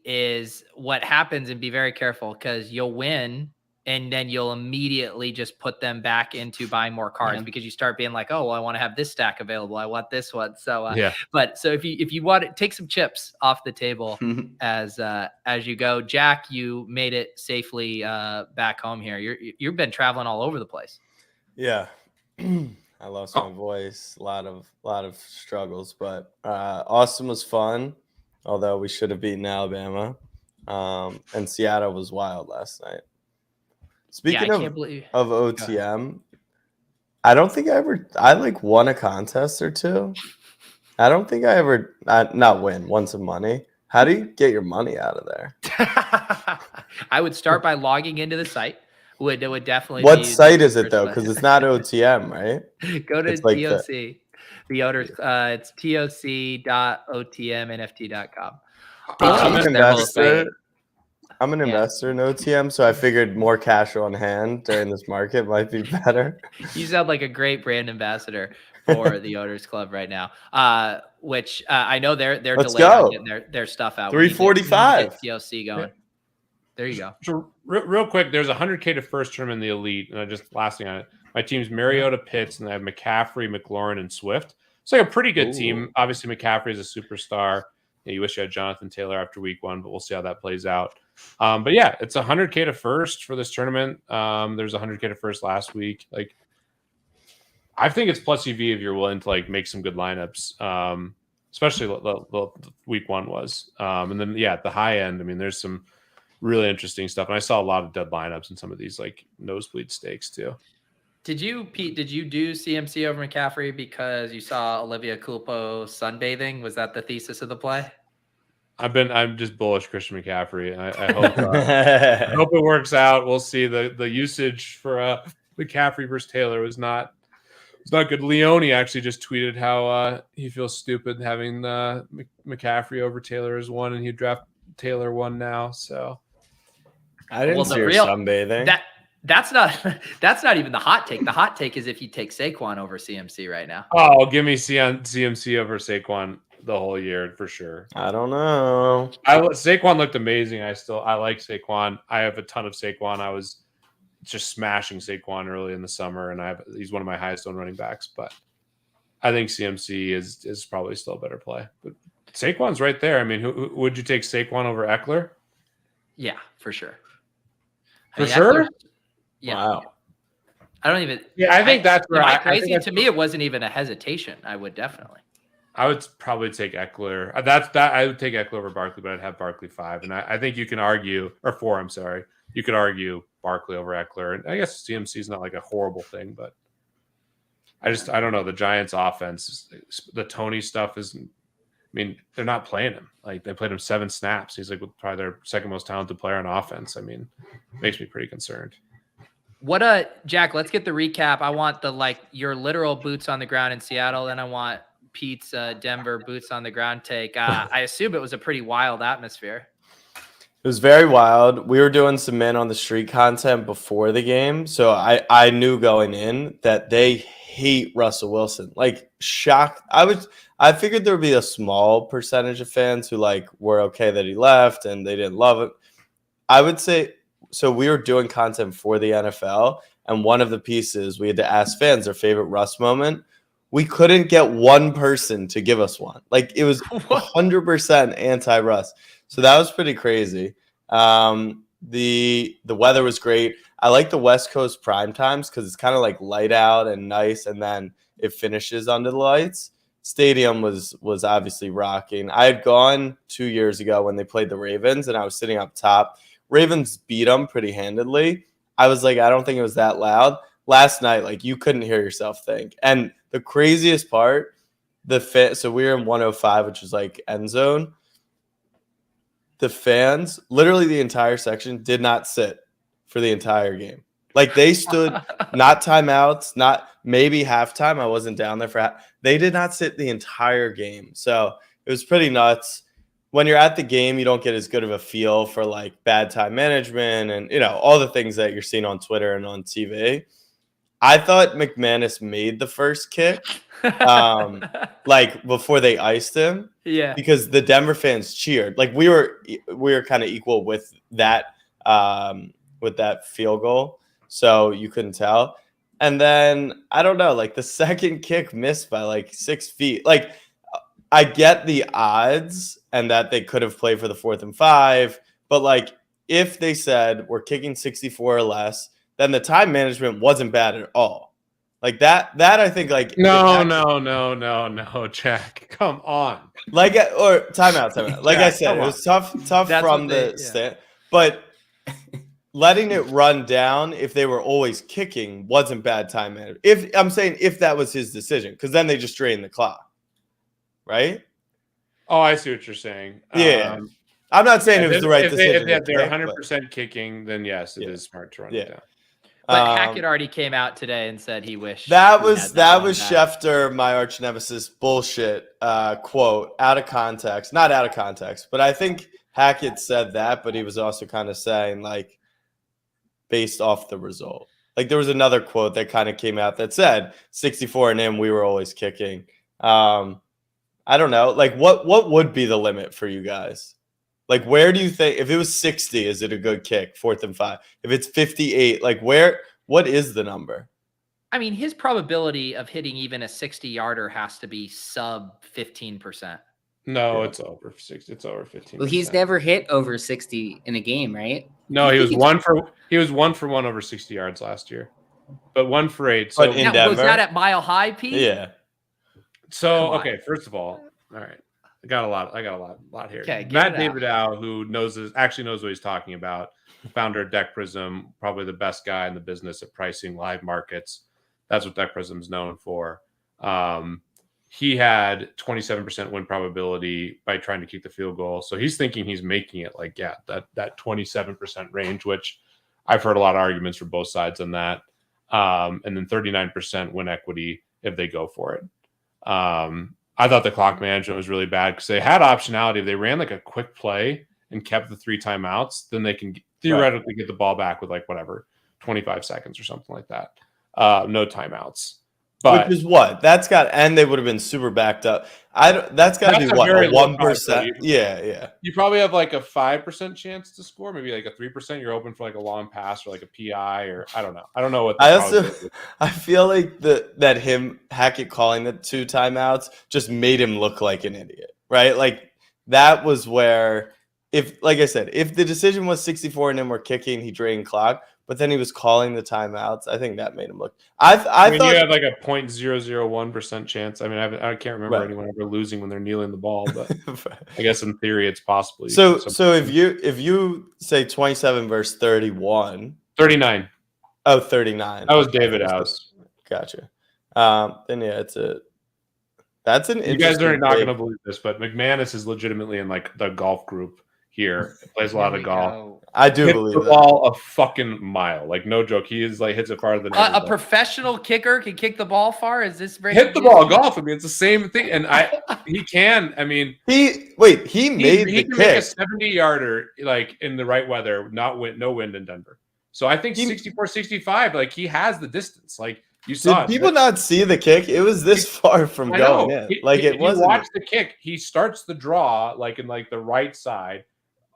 is what happens, and be very careful because you'll win and then you'll immediately just put them back into buying more cards because you start being like, oh, well, I want to have this stack available. I want this one. So, but so if you want to take some chips off the table as you go, Jack, you made it safely back home here. You've been traveling all over the place. Yeah. I lost my voice, a lot of struggles, but Austin was fun, although we should have beaten Alabama. And Seattle was wild last night. Speaking of OTM, I don't think I like won a contest or two. I don't think I ever won some money. How do you get your money out of there? I would start by logging into the site. It would definitely. What site is it though? Because it's not OTM, right? Go to TOC. The owners. It's toc.otmnft.com. I'm an investor in OTM, so I figured more cash on hand during this market might be better. You sound like a great brand ambassador for the Owners Club right now. Which I know they're delayed on getting their stuff out. 345. Get TOC going. There you go. So real quick, there's 100K to first tournament in the elite, and last thing on it. My team's Mariota, Pitts, and I have McCaffrey, McLaurin, and Swift. it's like a pretty good Ooh. team. Obviously, McCaffrey is a superstar. You wish you had Jonathan Taylor after week 1, but we'll see how that plays out. But yeah, it's $100K to first for this tournament. There's $100K to first last week. Like, I think it's plus EV if you're willing to like make some good lineups, especially the week 1 was. And then at the high end, I mean, there's some really interesting stuff, and I saw a lot of dead lineups in some of these like nosebleed stakes too. Did you, Pete? Did you do CMC over McCaffrey because you saw Olivia Culpo sunbathing? Was that the thesis of the play? I'm just bullish Christian McCaffrey. I hope I hope it works out. We'll see. The usage for McCaffrey versus Taylor was not good. Leone actually just tweeted how he feels stupid having McCaffrey over Taylor as 1, and he'd draft Taylor 1 now. So I didn't see her sunbathing. That's not even the hot take. The hot take is if you take Saquon over CMC right now. Oh, give me CMC over Saquon the whole year for sure. I don't know. Saquon looked amazing. I like Saquon. I have a ton of Saquon. I was just smashing Saquon early in the summer, and he's one of my highest owned running backs. But I think CMC is probably still a better play. But Saquon's right there. I mean, who would you take Saquon over Eckler? Yeah, for sure. For sure. Yeah. Wow. I don't even. Yeah, I think that's where I crazy. To me, it wasn't even a hesitation. I would definitely. I would probably take Eckler. I would take Eckler over Barkley, but I'd have Barkley 5. And I think you can argue, or 4, I'm sorry. You could argue Barkley over Eckler. And I guess CMC is not like a horrible thing, but I don't know. The Giants offense, the Tony stuff is, I mean, they're not playing him. Like, they played him 7 snaps. He's like probably their second most talented player on offense. I mean, makes me pretty concerned. Jack, let's get the recap. I want your literal boots on the ground in Seattle. Then I want Pete's Denver boots on the ground take. I assume it was a pretty wild atmosphere. It was very wild. We were doing some man on the street content before the game. So I knew going in that they hate Russell Wilson. Like, shocked. I figured there would be a small percentage of fans who were okay that he left and they didn't love it. I would say, so we were doing content for the NFL, and one of the pieces we had to ask fans their favorite Russ moment. We couldn't get one person to give us one. Like, it was 100% anti-Russ. So that was pretty crazy. The weather was great. I like the West Coast prime times because it's kind of like light out and nice, and then it finishes under the lights. Stadium was obviously rocking. I had gone 2 years ago when they played the Ravens, and I was sitting up top. Ravens beat them pretty handedly. I was like, I don't think it was that loud. Last night, you couldn't hear yourself think. And the craziest part, so we were in 105, which was end zone. The fans, literally the entire section, did not sit for the entire game. They stood, not timeouts, not maybe halftime. I wasn't down there for they did not sit the entire game. So it was pretty nuts. When you're at the game, you don't get as good of a feel for bad time management and, all the things that you're seeing on Twitter and on TV. I thought McManus made the first kick, before they iced him. Yeah. Because the Denver fans cheered. We were kind of equal with that field goal. So you couldn't tell. And then, I don't know, the second kick missed by 6 feet. I get the odds and that they could have played for the 4th and 5, but if they said we're kicking 64 or less, then the time management wasn't bad at all. That I think no, Jack, come on. Or timeout. Like Jack, I said, it was tough from the stand, but letting it run down if they were always kicking wasn't bad time management. If that was his decision, because then they just drained the clock. Right? Oh, I see what you're saying. Yeah. I'm not saying it was the right decision. If they're 100% kicking, then yes, it is smart to run it down. But Hackett already came out today and said he wished that was Schefter, my arch nemesis, bullshit quote out of context. Not out of context, but I think Hackett said that, but he was also kind of saying based off the result. There was another quote that kind of came out that said 64 and in, we were always kicking. I don't know. What would be the limit for you guys? Where do you think, if it was 60, is it a good kick, 4th and 5? If it's 58, what is the number? I mean, his probability of hitting even a 60-yarder has to be sub 15%. No, Yeah. it's over 6. It's over 15%. Well, he's never hit over 60 in a game, right? No, he was 1 for 1 over 60 yards last year, but 1 for 8. So But in Now, was Denver? that at Mile High, Pete? Yeah. So Come on. okay, first of all right, I got a lot here. Okay, get Matt it out. Davidow, who actually knows what he's talking about, founder of Deck Prism, probably the best guy in the business at pricing live markets. That's what Deck Prism is known for. He had 27% win probability by trying to kick the field goal. So he's thinking he's making it like, that 27% range, which I've heard a lot of arguments for both sides on that. And then 39% win equity if they go for it. I thought the clock management was really bad because they had optionality. If they ran like a quick play and kept the 3 timeouts, then they can theoretically get the ball back with 25 seconds or something like that. No timeouts. But which is what? And they would have been super backed up. That's got to be what, a 1%? Yeah. You probably have like a 5% chance to score, maybe like a 3%. You're open for like a long pass or like a PI or I don't know. I don't know what. I feel like that him Hackett calling the 2 timeouts just made him look like an idiot, right? Like that was where, like I said, if the decision was 64 and then we're kicking, he drained clock. But then he was calling the timeouts. I think that made him look. I thought you had like a 0.001% chance. I mean, I can't remember anyone ever losing when they're kneeling the ball, but I guess in theory it's possible. So if you say 27 versus 31, 39. Oh, 39. That was David House. Gotcha. Then yeah, that's an. You guys are not going to believe this, but McManus is legitimately in like the golf group here. Plays a lot of golf. I do believe the ball a fucking mile. Like no joke. He is like hits it farther than a professional kicker can kick the ball far. Is this hit the ball golf? I mean, it's the same thing. And he can. I mean, he made he the can kick. make a 70-yarder like in the right weather, no wind in Denver. So I think 64, 65. Like he has the distance. Like you saw. Did people not see the kick? It was this far from going in. It wasn't. Watch the kick. He starts the draw like in like the right side.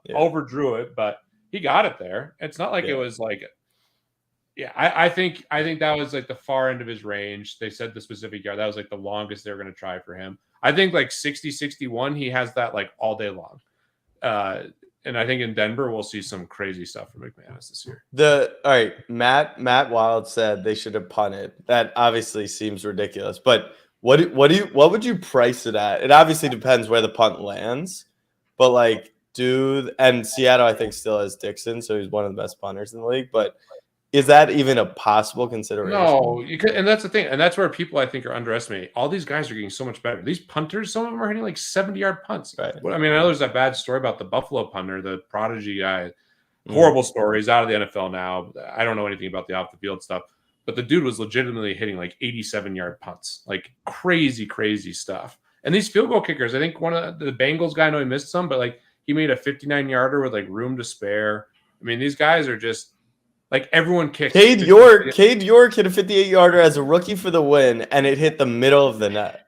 Yeah. Overdrew it, but he got it there. It's not like it was like, I think that was like the far end of his range. They said the specific yard. That was like the longest they were going to try for him. I think like 60, 61, he has that like all day long. And I think in Denver, we'll see some crazy stuff from McManus this year. All right, Matt Wild said they should have punted. That obviously seems ridiculous, but what would you price it at? It obviously depends where the punt lands, but like, and Seattle, I think, still has Dixon, so he's one of the best punters in the league. But is that even a possible consideration? No, and that's the thing, and that's where people I think are underestimating. All these guys are getting so much better. These punters, some of them are hitting like 70-yard punts. Right. I mean, I know there's that bad story about the Buffalo punter, the prodigy guy. Horrible story. He's out of the NFL now. I don't know anything about the off the field stuff, but the dude was legitimately hitting like 87-yard punts, like crazy stuff. And these field goal kickers, I think one of the Bengals guy, I know he missed some, but like. He made a 59-yarder with like room to spare. I mean, these guys are just like everyone kicks. Cade York hit a 58-yarder as a rookie for the win, and it hit the middle of the net.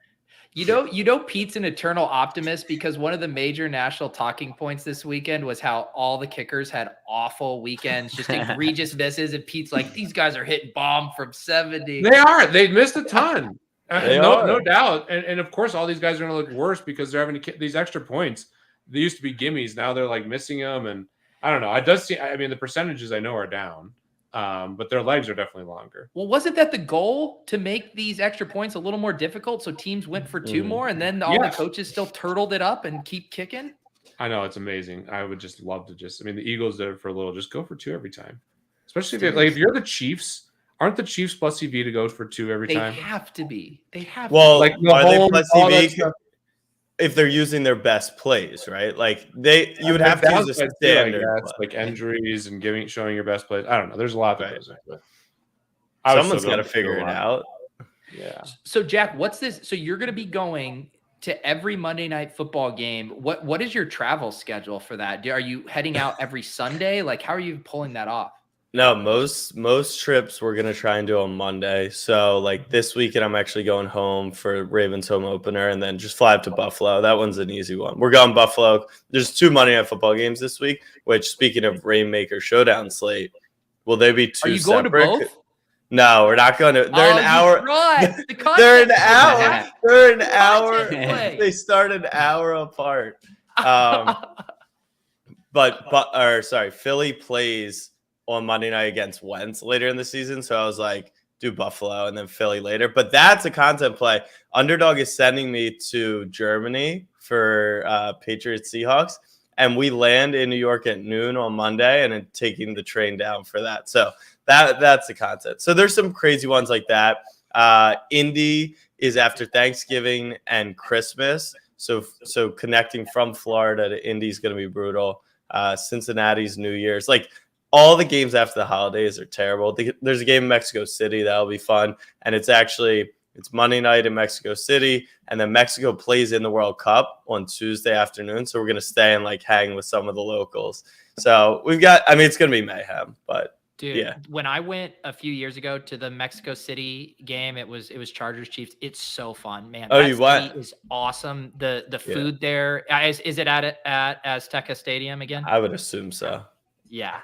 You know, Pete's an eternal optimist because one of the major national talking points this weekend was how all the kickers had awful weekends, just egregious misses. And Pete's like, these guys are hitting bomb from 70. They are. They missed a ton. No doubt. And of course, all these guys are going to look worse because they're having to these extra points. They used to be gimmies. Now they're like missing them. And I don't know. It does seem, I mean, the percentages I know are down, but their legs are definitely longer. Well, wasn't that the goal to make these extra points a little more difficult? So teams went for 2 more and then all the coaches still turtled it up and keep kicking. I know. It's amazing. I would just love to the Eagles did it for a little, just go for 2 every time. Especially if you're the Chiefs, aren't the Chiefs plus EV to go for 2 every time? They have to be. Well, like are they plus EV? If they're using their best plays, right? Like you would have to use a standard, like injuries and showing your best plays. I don't know. There's a lot that goes into it. Someone's got to figure it out. Yeah. So Jack, what's this? So you're going to be going to every Monday Night Football game. What is your travel schedule for that? Are you heading out every Sunday? Like, how are you pulling that off? No, most trips we're gonna try and do on Monday. So like this weekend, I'm actually going home for Ravens home opener, and then just fly up to Buffalo. That one's an easy one. We're going Buffalo. There's 2 Monday Night Football games this week. Which, speaking of Reignmaker showdown slate, will they be 2 Are you going separate? to both? No, we're not going to. They're an hour. Right. The They're an concept hour. play. They're an hour. play. They start an hour apart. Philly plays on Monday night against Wentz later in the season. So I was like, do Buffalo and then Philly later. But that's a content play. Underdog is sending me to Germany for Patriots Seahawks. And we land in New York at noon on Monday and then taking the train down for that. So that's the content. So there's some crazy ones like that. Indy is after Thanksgiving and Christmas. So connecting from Florida to Indy is going to be brutal. Cincinnati's New Year's. Like all the games after the holidays are terrible. There's a game in Mexico City that'll be fun. And it's Monday night in Mexico City. And then Mexico plays in the World Cup on Tuesday afternoon. So we're going to stay and like hang with some of the locals. So it's going to be mayhem, but dude, yeah. When I went a few years ago to the Mexico City game, it was Chargers Chiefs. It's so fun, man. Oh, you went? It is awesome. The food there, is it at Azteca Stadium again? I would assume so. Yeah.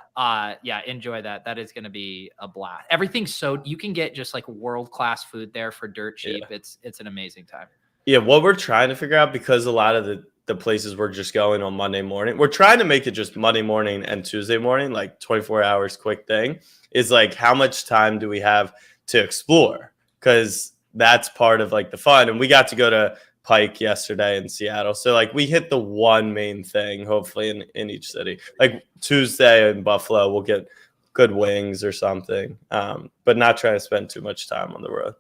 Enjoy that. That is going to be a blast. Everything's you can get just like world-class food there for dirt cheap. Yeah. It's an amazing time. Yeah. What we're trying to figure out, because a lot of the places we're just going on Monday morning, we're trying to make it just Monday morning and Tuesday morning, like 24 hours quick thing, is like, how much time do we have to explore? Because that's part of like the fun. And we got to go to Pike yesterday in Seattle. So like we hit the one main thing, hopefully in each city. Like Tuesday in Buffalo, we'll get good wings or something, but not trying to spend too much time on the road.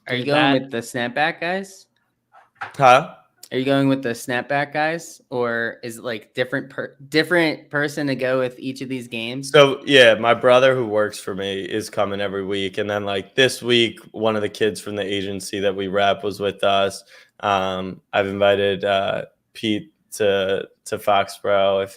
Are you going with the snapback guys? Huh? Are you going with the snapback guys, or is it like different person to go with each of these games? So yeah, my brother who works for me is coming every week, and then like this week, one of the kids from the agency that we rep was with us. I've invited Pete to Foxborough if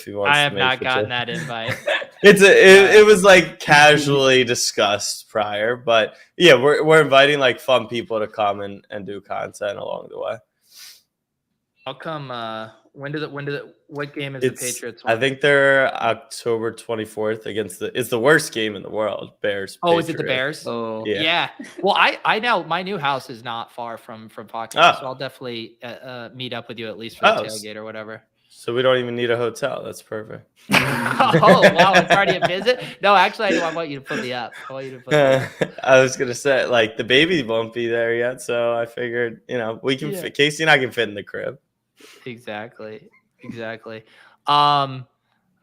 he wants. I have not gotten that invite. It was like casually discussed prior, but yeah, we're inviting like fun people to come and do content along the way. How come? What game is the Patriots on? I think they're October 24th against it's the worst game in the world. Bears. Oh, Patriots. Is it the Bears? Oh, yeah. Well, I know my new house is not far from Fox, so I'll definitely meet up with you at least for the tailgate or whatever. So we don't even need a hotel. That's perfect. Oh, wow. It's already a visit? No, actually, I want you to put me up. I was going to say, like, the baby won't be there yet. So I figured, we can fit. Casey and I can fit in the crib. Exactly. I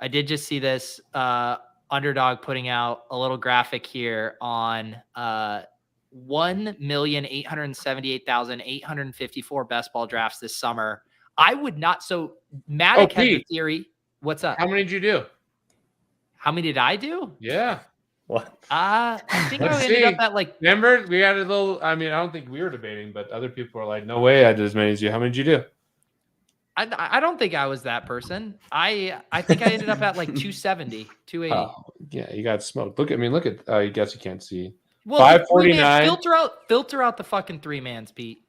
did just see this Underdog putting out a little graphic here on 1,878,854 best ball drafts this summer. I would not. So Matic had the theory. What's up? How many did you do? How many did I do? Yeah. What? I think I ended up at like. Remember, we had a little. I mean, I don't think we were debating, but other people were like, "No way, I did as many as you." How many did you do? I don't think I was that person. I think I ended up at like 270, 280. Oh, yeah, you got smoked. Look at. I guess you can't see. Well, 549. Filter out the fucking 3-mans, Pete.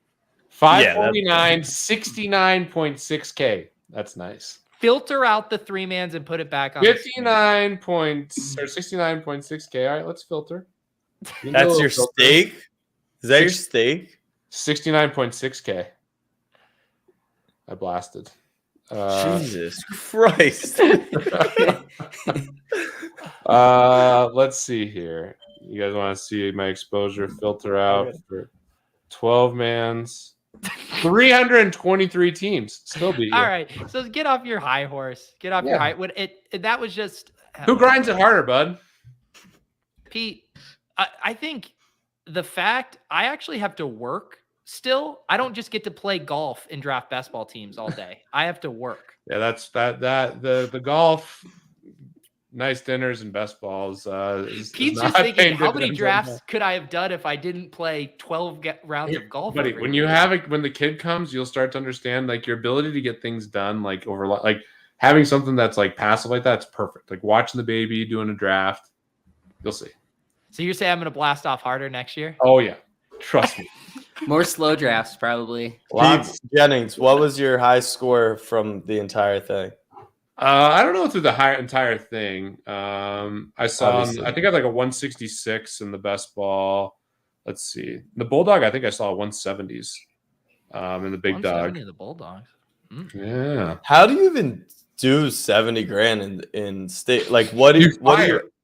549, 69.6K. That's nice. Filter out the 3-mans and put it back on. 69.6K. All right, let's filter. That's your stake? Is that your stake? 69.6K. I blasted. Jesus Christ. Let's see here. You guys want to see my exposure filter out for 12-mans? 323 teams. Still beat you. All right. So get off your high horse. Get off your high. That was just. Who grinds it harder, bud? Pete, I think the fact I actually have to work still. I don't just get to play golf and draft best ball teams all day. I have to work. Yeah, that's the golf. Nice dinners and best balls. Pete's just thinking, how many drafts could I have done if I didn't play 12 rounds of golf? Buddy, when the kid comes, you'll start to understand like your ability to get things done, like over like having something that's like passive like that's perfect. Like watching the baby doing a draft, you'll see. So you're saying I'm gonna blast off harder next year? Oh yeah, trust me. More slow drafts probably. Jennings, what was your high score from the entire thing? I don't know through the entire thing. I saw, Obviously. I think I had like a 166 in the best ball. Let's see. The Bulldog, I think I saw 170s in the big dog. 170 of the Bulldogs. Yeah. How do you even do 70 grand in state? Like, what do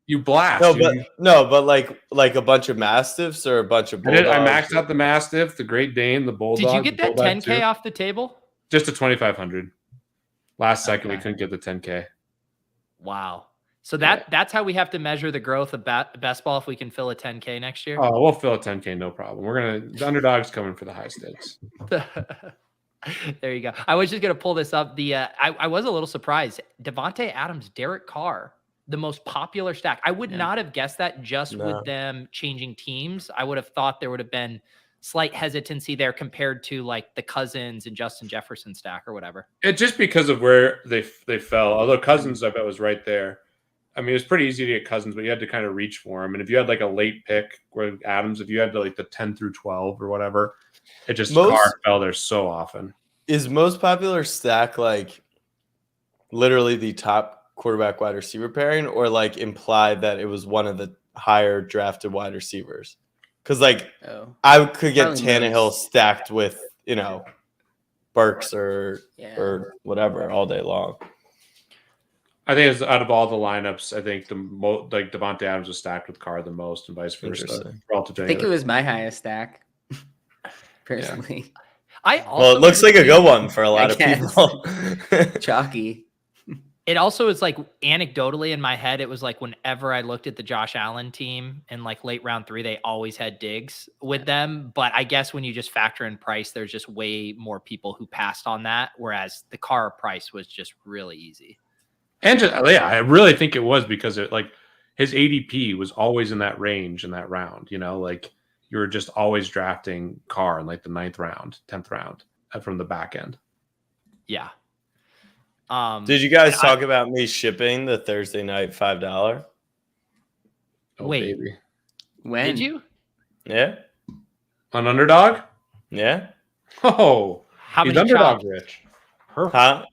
You blast. but like a bunch of Mastiffs or a bunch of Bulldogs? I maxed out the Mastiff, the Great Dane, the Bulldog. Did you get that 10K off the table? Just a 2,500. Last second, we couldn't get the 10K. Wow. So that's how we have to measure the growth of best ball if we can fill a 10K next year. Oh, we'll fill a 10K, no problem. The Underdog's coming for the high stakes. There you go. I was just gonna pull this up. I was a little surprised. Devontae Adams, Derek Carr, the most popular stack. I would not have guessed that with them changing teams. I would have thought there would have been slight hesitancy there compared to like the Cousins and Justin Jefferson stack or whatever. It just because of where they fell. Although Cousins, I bet, was right there. I mean, it was pretty easy to get Cousins, but you had to kind of reach for him. And if you had like a late pick where Adams, if you had to like the 10 through 12 or whatever, it just Carr fell there so often. Is most popular stack like literally the top quarterback wide receiver pairing, or like implied that it was one of the higher drafted wide receivers? Because like I could get Tannehill stacked with, Burks or whatever all day long. I think it's out of all the lineups, I think like Devontae Adams was stacked with Carr the most, and vice versa. I think it was my highest stack, personally. It looks like a good one for a lot of people. Chalky. It also is like anecdotally in my head, it was like whenever I looked at the Josh Allen team in like late round 3, they always had Diggs with them. But I guess when you just factor in price, there's just way more people who passed on that. Whereas the Carr price was just really easy. And I really think it was because his ADP was always in that range in that round. Like you were just always drafting Carr in like the 9th round, 10th round from the back end. Yeah. Did you guys talk about me shipping the Thursday night $5? Oh, wait, baby. When did you? Yeah. On Underdog? Yeah. Oh, how many Underdog rich? Huh?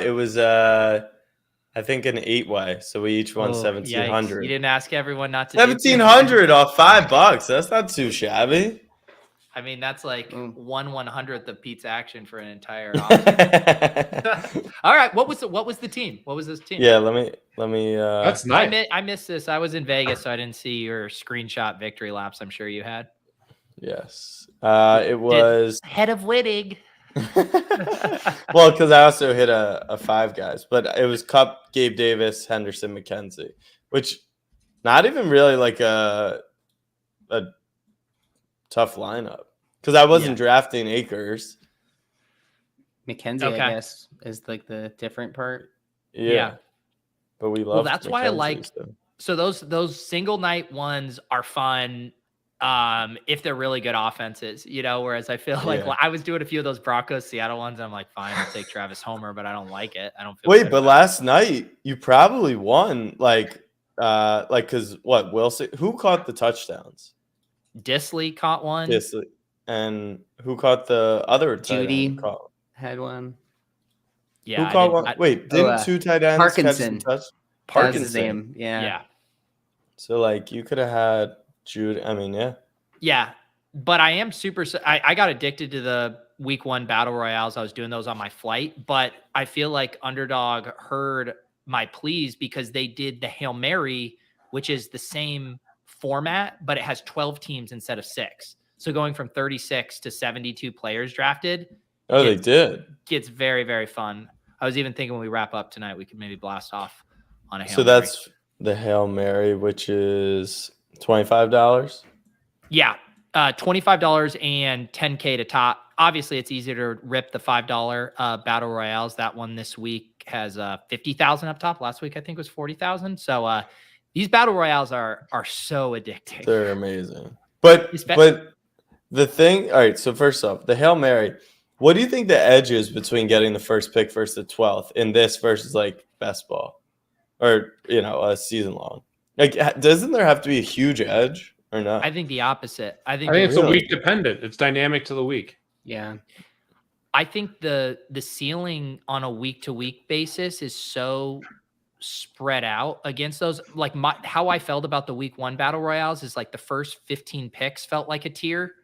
It was I think an 8-way, so we each won 1,700. You didn't ask everyone not to. 1,700 off $5. That's not too shabby. I mean, that's like 1/100th of Pete's action for an entire offseason. All right, what was the team? What was this team? Yeah, let me. That's nice. I missed this. I was in Vegas, so I didn't see your screenshot victory laps. I'm sure you had. Yes, it was head of winning. Well, because I also hit a 5 guys, but it was Cup, Gabe Davis, Henderson, McKenzie, which not even really like a tough lineup because I wasn't drafting Akers. McKenzie, I guess, is like the different part. Yeah. But we love. Well, that's why I like. So those single night ones are fun. If they're really good offenses, whereas I feel like I was doing a few of those Broncos Seattle ones. I'm like, fine, I'll take Travis Homer, but I don't like it. I don't feel. Wait, but last night you probably won because what Wilson? Who caught the touchdowns? Disley caught one. Disley, and who caught the other? Judy had one. Yeah, who caught one? Wait, didn't 2 tight ends Parkinson? Parkinson. His name. Yeah. So you could have had Jude. I mean, yeah, but I am super. I got addicted to the week 1 battle royales. I was doing those on my flight, but I feel like Underdog heard my pleas because they did the Hail Mary, which is the same format, but it has 12 teams instead of 6. So going from 36 to 72 players drafted. Oh, they did. Gets very, very fun. I was even thinking when we wrap up tonight, we could maybe blast off on a Hail So Mary. that's the Hail Mary, which is $25. Yeah, $25 and $10K to top. Obviously, it's easier to rip the $5 battle royales. That one this week has 50,000 up top. Last week I think was 40,000. So these battle royales are so addicting. They're amazing. But the thing, all right. So first off, the Hail Mary. What do you think the edge is between getting the first pick versus the 12th in this versus like best ball, or a season long? Like, doesn't there have to be a huge edge or not? I think the opposite. I think it's a week dependent. It's dynamic to the week. Yeah. I think the ceiling on a week to week basis is so spread out against those. Like how I felt about the week 1 battle royales is like the first 15 picks felt like a tier.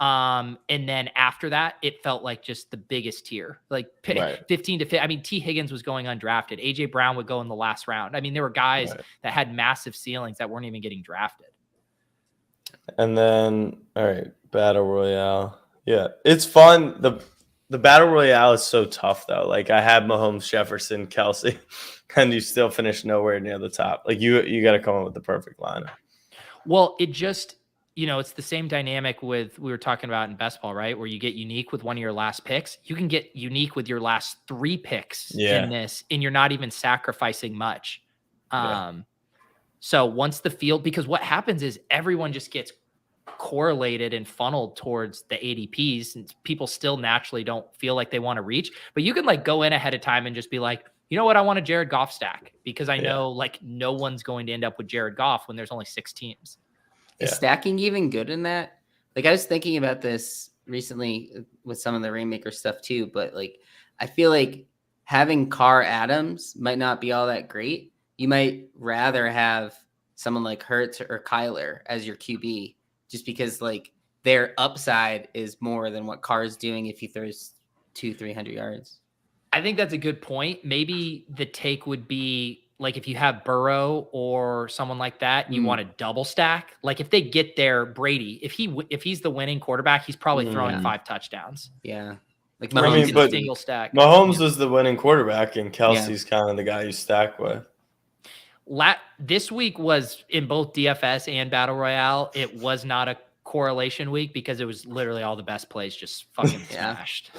And then after that, it felt like just the biggest tier, like Right. 15 to 50. I mean, T Higgins was going undrafted. AJ Brown would go in the last round. I mean, there were guys that had massive ceilings that weren't even getting drafted. And then, all right, battle royale. Yeah, it's fun. The battle royale is so tough though. Like I had Mahomes, Jefferson, Kelsey, and you still finish nowhere near the top. Like you got to come up with the perfect lineup. Well, it just, it's the same dynamic we were talking about in best ball, right? Where you get unique with one of your last picks. You can get unique with your last 3 picks in this, and you're not even sacrificing much. So once the field, because what happens is everyone just gets correlated and funneled towards the ADPs, and people still naturally don't feel like they want to reach. But you can like go in ahead of time and just be like, you know what, I want a Jared Goff stack because I know like no one's going to end up with Jared Goff when there's only 6 teams. Is stacking even good in that? Like I was thinking about this recently with some of the Rainmaker stuff too, but like I feel like having Carr Adams might not be all that great. You might rather have someone like Hurts or Kyler as your QB just because like their upside is more than what Carr is doing if he throws 200-300 yards. I think that's a good point. Maybe the take would be like if you have Burrow or someone like that, and you want to double stack. Like if they get there, Brady, if he's the winning quarterback, he's probably throwing 5 touchdowns. Yeah. Like Mahomes in a single stack. Mahomes was the winning quarterback, and Kelsey's kind of the guy you stack with. This week was in both DFS and Battle Royale. It was not a correlation week because it was literally all the best plays just fucking smashed.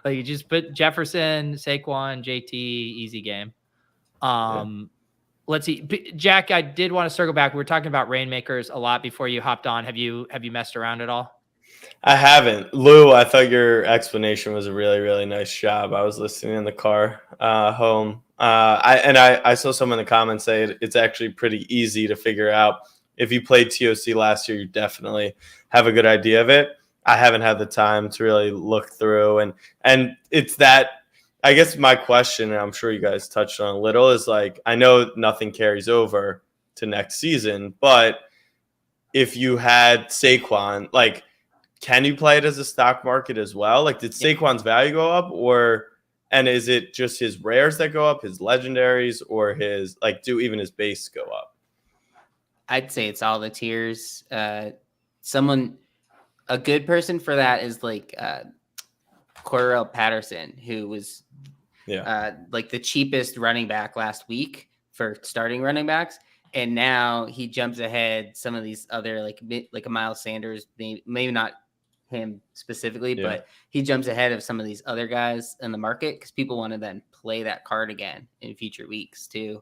Like you just put Jefferson, Saquon, JT, easy game. Let's see, Jack. I did want to circle back. We were talking about Reignmakers a lot before you hopped on. Have you messed around at all? I haven't. Lou, I thought your explanation was a really, really nice job. I was listening in the car home. I saw someone in the comments say it's actually pretty easy to figure out. If you played TOC last year, you definitely have a good idea of it. I haven't had the time to really look through. And it's that, I guess my question, and I'm sure you guys touched on a little, is like, I know nothing carries over to next season, but if you had Saquon, like, can you play it as a stock market as well? Like, did Saquon's value go up, and is it just his rares that go up, his legendaries, or do even his base go up? I'd say it's all the tiers. A good person for that is like Cordarrelle Patterson, who was like the cheapest running back last week for starting running backs. And now he jumps ahead some of these other like a Miles Sanders, maybe not him specifically, but he jumps ahead of some of these other guys in the market because people want to then play that card again in future weeks too.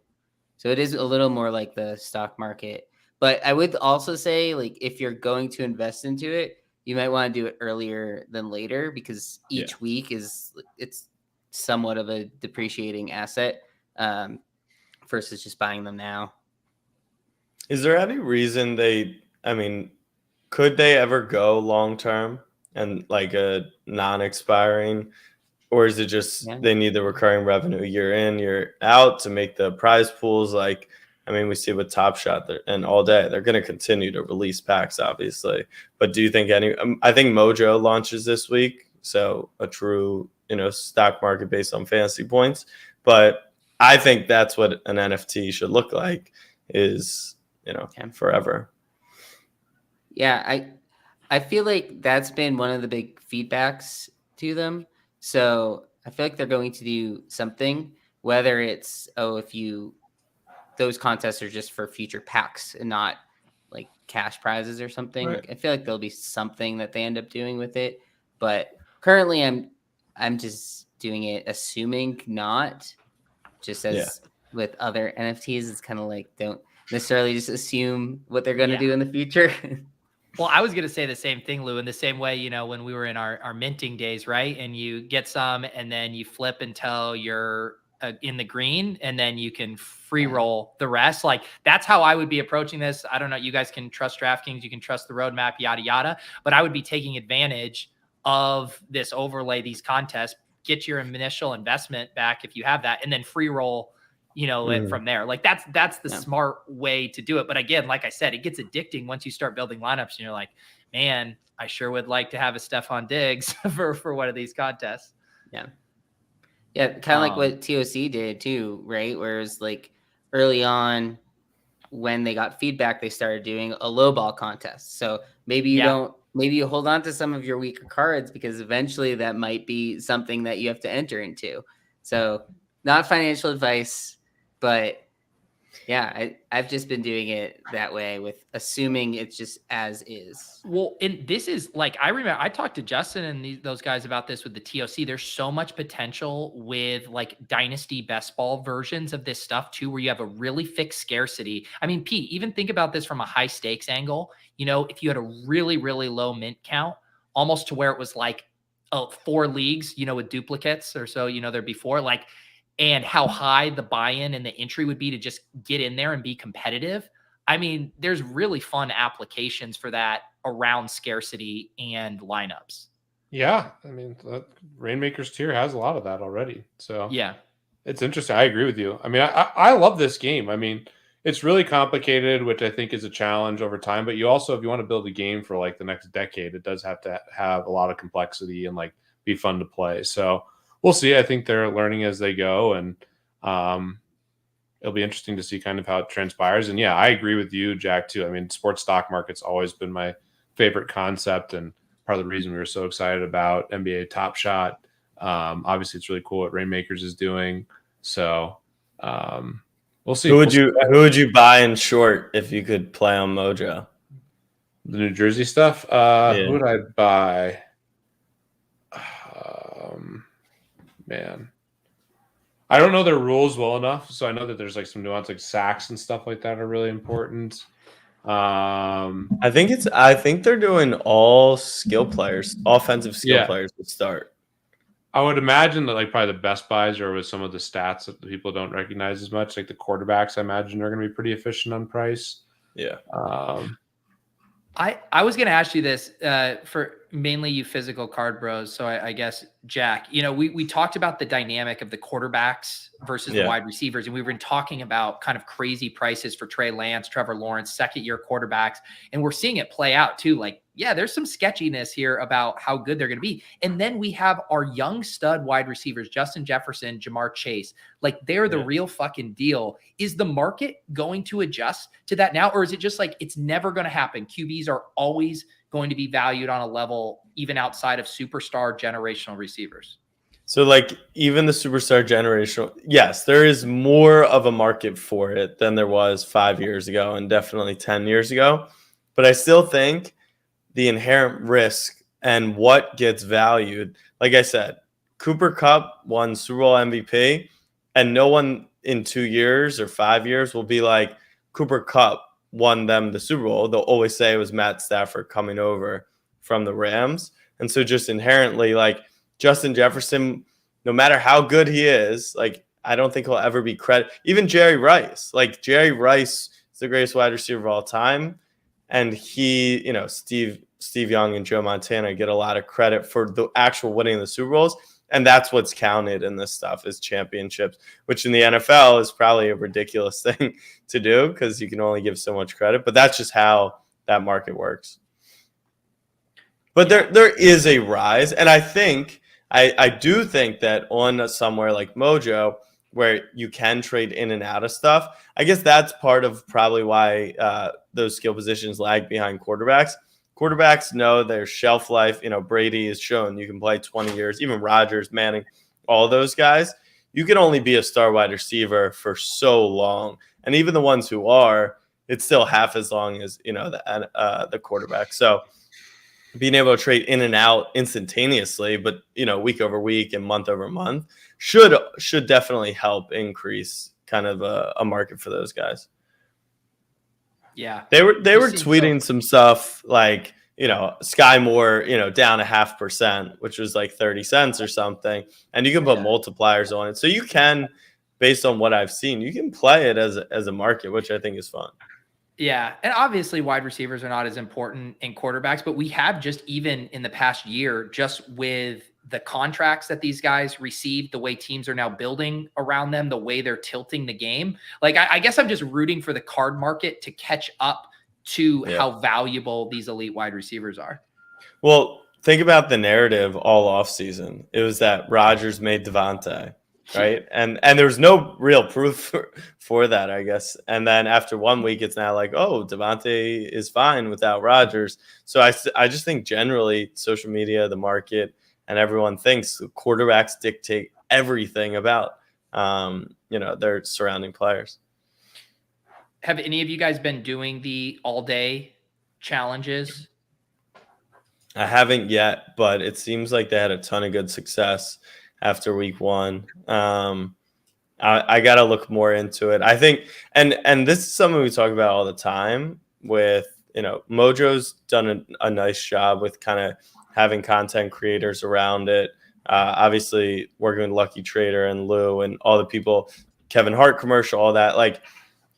So it is a little more like the stock market. But I would also say, like, if you're going to invest into it, you might want to do it earlier than later because each week it's somewhat of a depreciating asset versus just buying them now. Is there any reason could they ever go long term and like a non-expiring, or is it just they need the recurring revenue year in, year out to make the prize pools? Like, I mean, we see with Top Shot and All Day, they're going to continue to release packs, obviously. But do you think I think Mojo launches this week, so a true, stock market based on fantasy points. But I think that's what an NFT should look like is, forever. Yeah, I feel like that's been one of the big feedbacks to them. So I feel like they're going to do something, whether it's, those contests are just for future packs and not like cash prizes or something. Right. I feel like there'll be something that they end up doing with it. But currently I'm just doing it, assuming not, just as with other NFTs, it's kind of like, don't necessarily just assume what they're going to do in the future. Well, I was going to say the same thing, Lou, in the same way, when we were in our minting days, right? And you get some and then you flip until you're in the green and then you can free roll the rest. Like that's how I would be approaching this. I don't know. You guys can trust DraftKings. You can trust the roadmap, yada, yada. But I would be taking advantage of this overlay, these contests, get your initial investment back if you have that, and then free roll, it from there. Like that's the smart way to do it. But again, like I said, it gets addicting once you start building lineups and you're like, man, I sure would like to have a Stephon Diggs for one of these contests. Yeah. Yeah. Kind of like what TOC did too, right? Whereas like early on when they got feedback, they started doing a low ball contest. So maybe you hold on to some of your weaker cards because eventually that might be something that you have to enter into. So not financial advice, but yeah, I've just been doing it that way with assuming it's just as is. Well, and this is like, I remember I talked to Justin and those guys about this with the TOC. There's so much potential with like dynasty best ball versions of this stuff too, where you have a really fixed scarcity. I mean, Pete, even think about this from a high stakes angle. If you had a really, really low mint count, almost to where it was like 4 leagues, with duplicates or so, there'd be 4, like, and how high the buy-in and the entry would be to just get in there and be competitive. I mean, there's really fun applications for that around scarcity and lineups. Yeah. I mean, Reignmakers tier has a lot of that already. So yeah, it's interesting. I agree with you. I mean, I love this game. I mean, it's really complicated, which I think is a challenge over time. But you also, if you want to build a game for like the next decade, it does have to have a lot of complexity and like be fun to play. So we'll see. I think they're learning as they go, and it'll be interesting to see kind of how it transpires. And yeah, I agree with you, Jack, too. I mean, sports stock market's always been my favorite concept and part of the reason we were so excited about NBA Top Shot. Obviously, it's really cool what Reignmakers is doing. So we'll see. Who would you buy in short if you could play on Mojo? The New Jersey stuff? Who would I buy? Man, I don't know their rules well enough, so I know that there's like some nuance, like sacks and stuff like that are really important. I think they're doing all skill players, offensive skill players to start. I would imagine that like probably the best buys are with some of the stats that the people don't recognize as much, like the quarterbacks. I imagine are going to be pretty efficient on price. Yeah. I was going to ask you this for mainly you physical card bros. So I guess, Jack, we talked about the dynamic of the quarterbacks versus the wide receivers. And we've been talking about kind of crazy prices for Trey Lance, Trevor Lawrence, second-year quarterbacks. And we're seeing it play out too. Like, yeah, there's some sketchiness here about how good they're going to be. And then we have our young stud wide receivers, Justin Jefferson, Jamar Chase. Like, they're the real fucking deal. Is the market going to adjust to that now? Or is it just like it's never going to happen? QBs are always going to be valued on a level even outside of superstar generational receivers. So like even the superstar generational, yes, there is more of a market for it than there was 5 years ago and definitely 10 years ago. But I still think the inherent risk and what gets valued, like I said, Cooper Kupp won Super Bowl MVP, and no one in 2 years or 5 years will be like, Cooper Kupp won them the Super Bowl. They'll always say it was Matt Stafford coming over from the Rams. And so just inherently, like Justin Jefferson, no matter how good he is, like I don't think he'll ever be credit. Even Jerry Rice, like Jerry Rice is the greatest wide receiver of all time. And he, Steve Young and Joe Montana get a lot of credit for the actual winning of the Super Bowls. And that's what's counted in this stuff is championships, which in the NFL is probably a ridiculous thing to do because you can only give so much credit. But that's just how that market works. But there is a rise. And I think, I do think that on somewhere like Mojo, where you can trade in and out of stuff, I guess that's part of probably why those skill positions lag behind quarterbacks. Quarterbacks know their shelf life. Brady has shown you can play 20 years, even Rodgers, Manning, all those guys. You can only be a star wide receiver for so long. And even the ones who are, it's still half as long as, the quarterback. So being able to trade in and out instantaneously, but, week over week and month over month should definitely help increase kind of a market for those guys. Yeah. They were tweeting some stuff like, Sky Moore, down 0.5%, which was like 30 cents or something. And you can put multipliers on it. So you can, based on what I've seen, you can play it as a market, which I think is fun. Yeah. And obviously wide receivers are not as important in quarterbacks, but we have just even in the past year, just with the contracts that these guys received, the way teams are now building around them, the way they're tilting the game. Like, I guess I'm just rooting for the card market to catch up to how valuable these elite wide receivers are. Well, think about the narrative all offseason. It was that Rodgers made Devontae, right? And there was no real proof for that, I guess. And then after 1 week, it's now like, oh, Devontae is fine without Rodgers. So I just think generally social media, the market, and everyone thinks the quarterbacks dictate everything about their surrounding players. Have any of you guys been doing the all day challenges? I haven't yet, but it seems like they had a ton of good success after week 1. I got to look more into it. I think, and this is something we talk about all the time with, Mojo's done a nice job with kind of having content creators around it. Obviously working with Lucky Trader and Lou and all the people, Kevin Hart commercial, all that, like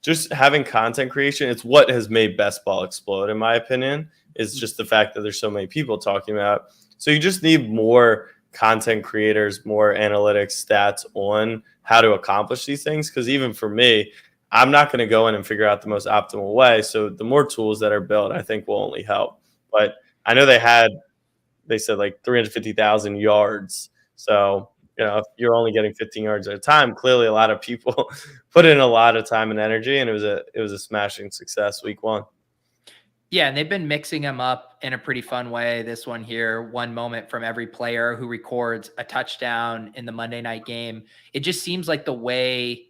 just having content creation. It's what has made best ball explode, in my opinion, is just the fact that there's so many people talking about it. So you just need more content creators, more analytics stats on how to accomplish these things. Because even for me, I'm not going to go in and figure out the most optimal way. So the more tools that are built, I think will only help. But I know they said like 350,000 yards. So, if you're only getting 15 yards at a time, clearly a lot of people put in a lot of time and energy, and it was a smashing success week 1. Yeah, and they've been mixing them up in a pretty fun way. This one here, one moment from every player who records a touchdown in the Monday night game. It just seems like the way,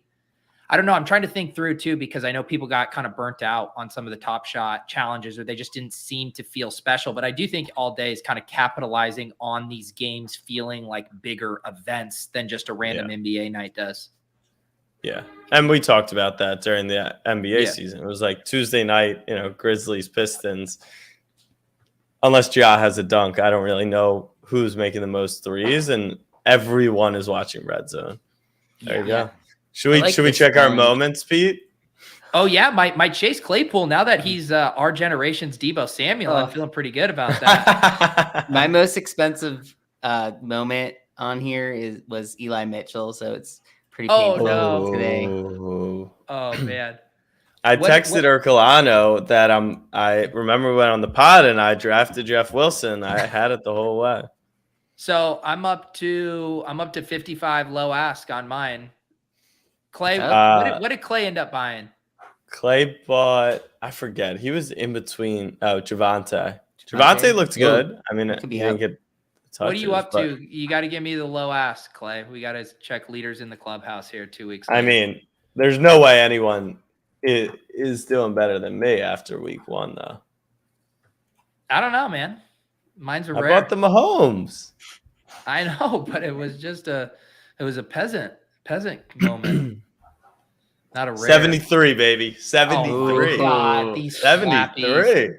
I don't know, I'm trying to think through too, because I know people got kind of burnt out on some of the Top Shot challenges, or they just didn't seem to feel special. But I do think All Day is kind of capitalizing on these games feeling like bigger events than just a random NBA night does. Yeah. And we talked about that during the NBA season. It was like Tuesday night, Grizzlies, Pistons. Unless Ja has a dunk, I don't really know who's making the most threes, and everyone is watching Red Zone. There you go. Should we check our moments, Pete? Oh yeah, my Chase Claypool. Now that he's our generation's Deebo Samuel, I'm feeling pretty good about that. My most expensive moment on here was Eli Mitchell, so it's pretty painful today. Oh man. I texted Ercolano that I remember we went on the pod and I drafted Jeff Wilson. I had it the whole way. So I'm up to 55 low ask on mine. Clay, what did Clay end up buying? Clay bought, I forget. He was in between. Oh, Javonte. Javonte looked good. I mean, he didn't get touches. What are you up to? You got to give me the low ask, Clay. We got to check leaders in the clubhouse here 2 weeks later. I mean, there's no way anyone is doing better than me after week 1, though. I don't know, man. Mine's a rare. I bought the Mahomes. I know, but it was just a peasant moment. Not a rare. 73, baby. 73. Oh, God. These 73. Slappies.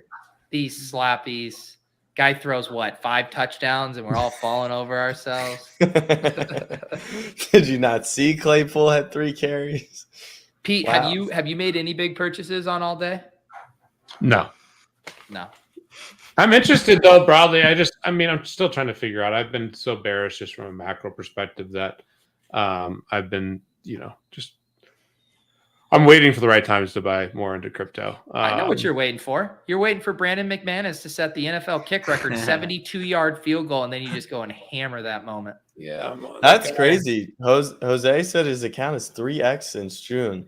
These slappies. Guy throws 5 touchdowns and we're all falling over ourselves. Did you not see Claypool had 3 carries? Pete, have you made any big purchases on All Day? No. I'm interested though, broadly. I'm still trying to figure out. I've been so bearish just from a macro perspective that I've been, I'm waiting for the right times to buy more into crypto. I know what you're waiting for. You're waiting for Brandon McManus to set the NFL kick record, 72-yard field goal, and then you just go and hammer that moment. Yeah. That's crazy. Jose said his account is 3x since June.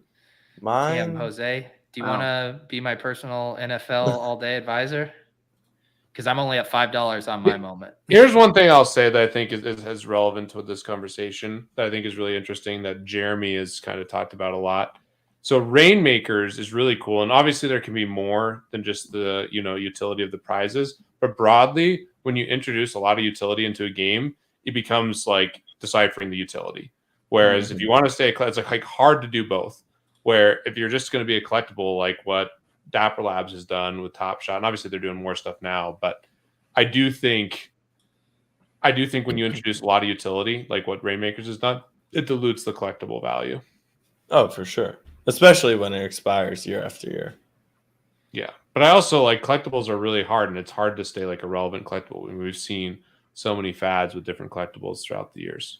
Damn, Jose, do you want to be my personal NFL all-day advisor? Because I'm only at $5 on my moment. Here's one thing I'll say that I think is relevant to this conversation that I think is really interesting that Jeremy has kind of talked about a lot. So Reignmakers is really cool. And obviously there can be more than just the, utility of the prizes. But broadly, when you introduce a lot of utility into a game, it becomes like deciphering the utility. Whereas if you want to stay, it's like hard to do both. Where if you're just going to be a collectible, like what Dapper Labs has done with Top Shot, and obviously they're doing more stuff now, but I do think when you introduce a lot of utility, like what Reignmakers has done, it dilutes the collectible value. Oh, for sure. Especially when it expires year after year. Yeah, but I also like collectibles are really hard, and it's hard to stay like a relevant collectible. We've seen so many fads with different collectibles throughout the years.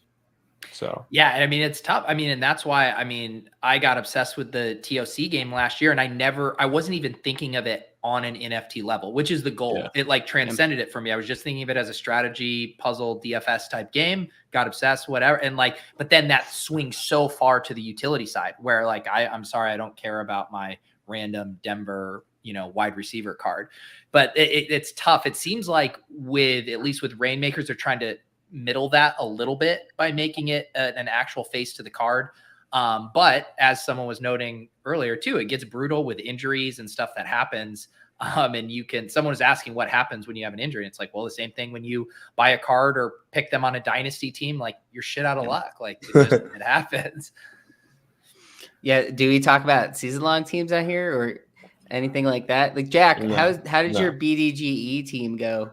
So yeah, I mean it's tough. I mean, and that's why I got obsessed with the TOC game last year, and I wasn't even thinking of it on an NFT level, which is the goal. Yeah. It like transcended it for me. I was just thinking of it as a strategy puzzle DFS type game. Got obsessed, whatever, and like, but then that swings so far to the utility side where like I'm sorry, I don't care about my random Denver wide receiver card, but it's tough. It seems like at least with Reignmakers, they're trying to middle that a little bit by making it an actual face to the card. But as someone was noting earlier too, it gets brutal with injuries and stuff that happens. And someone was asking what happens when you have an injury. It's like, well, the same thing when you buy a card or pick them on a dynasty team, like you're shit out of luck. Like it happens. Yeah. Do we talk about season long teams out here or anything like that? Like Jack, how did your BDGE team go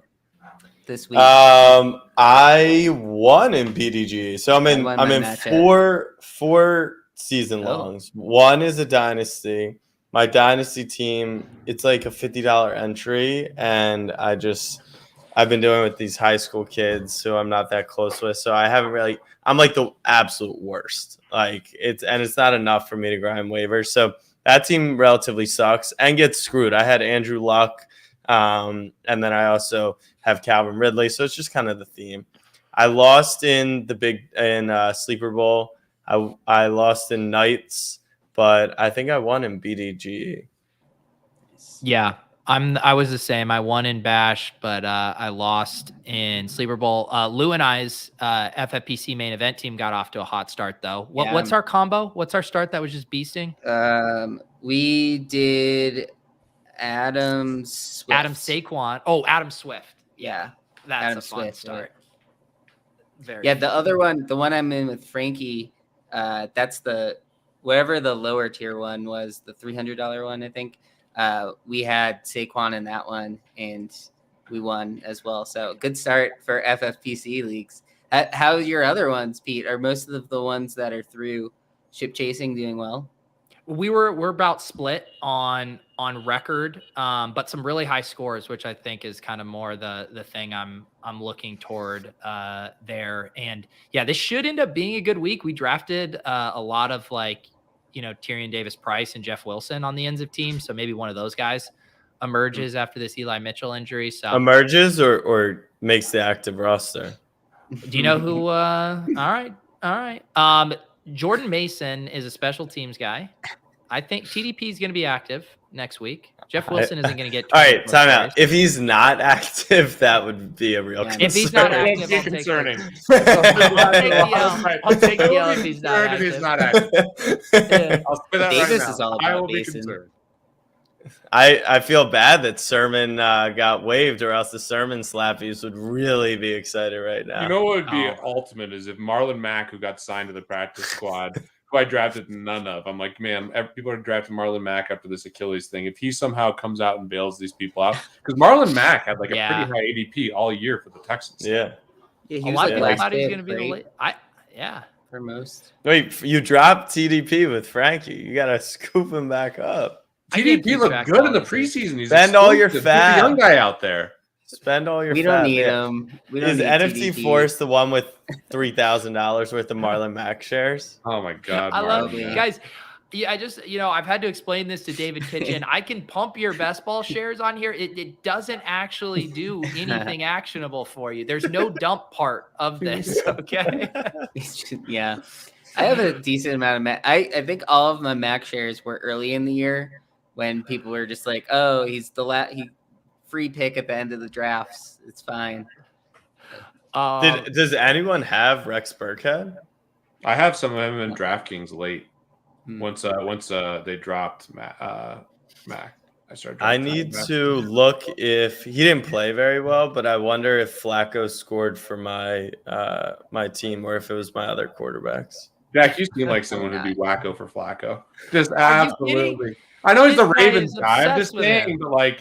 this week? I won in BDG. So I'm in four season longs. One is a dynasty. My dynasty team, it's like a $50 entry, and I've been doing it with these high school kids who I'm not that close with. So I'm like the absolute worst. Like it's not enough for me to grind waivers. So that team relatively sucks and gets screwed. I had Andrew Luck, and then I also have Calvin Ridley. So it's just kind of the theme. I lost in Sleeper Bowl. I lost in Knights, but I think I won in BDG. Yeah, I was the same. I won in Bash, but I lost in Sleeper Bowl. Lou and I's FFPC main event team got off to a hot start, though. What's our combo? What's our start that was just beasting? We did Adam Swift. Adam Saquon. Oh, Adam Swift. Yeah, that's Adam a fun Swift, start. The other one, the one I'm in with Frankie, that's whatever the lower tier one was, the $300 one, I think. We had Saquon in that one, and we won as well. So good start for FFPC leagues. How are your other ones, Pete? Are most of the ones that are through ship chasing doing well? We're about split on record, but some really high scores, which I think is kind of more the thing I'm looking toward there. And yeah, this should end up being a good week. We drafted a lot of Tyrion Davis-Price and Jeff Wilson on the ends of teams, so maybe one of those guys emerges after this Eli Mitchell injury. So emerges or makes the active roster. Do you know who? All right. Jordan Mason is a special teams guy. I think TDP is going to be active next week. Jeff Wilson isn't going to get. All right, time out. If he's not active, that would be a real concern. If he's not active, I'll concerning. I'll take the L if he's not active. Yeah. I'll say that Davis right now. is all I about will be Mason. concerned. I feel bad that Sermon got waived, or else the Sermon slappies would really be excited right now. You know what would be ultimate is if Marlon Mack, who got signed to the practice squad, who I drafted none of. I'm like, man, people are drafting Marlon Mack after this Achilles thing. If he somehow comes out and bails these people out, because Marlon Mack had like a pretty high ADP all year for the Texans. Yeah. A lot of people thought he was going to be the late. For most. Wait, you dropped TDP with Frankie. You got to scoop him back up. TDP looked good in the preseason. He's spend all your fat. Young guy out there. Spend all your. We don't need him. Is NFT TDP. Force the one with $3,000 worth of Marlon Mack shares? Oh my god! I love you guys. Yeah, I just I've had to explain this to David Kitchen. I can pump your best ball shares on here. It doesn't actually do anything actionable for you. There's no dump part of this. Okay. Yeah. I have a decent amount of Mac. I think all of my Mac shares were early in the year when people were just like, "Oh, he's he free pick at the end of the drafts. It's fine." Does anyone have Rex Burkhead? I have some of them in DraftKings late. Once they dropped Mac, I started. I need to look if he didn't play very well, but I wonder if Flacco scored for my my team or if it was my other quarterbacks. Jack, you seem like someone who'd be wacko for Flacco. Just absolutely. I know he's the Ravens guy. I'm just saying, but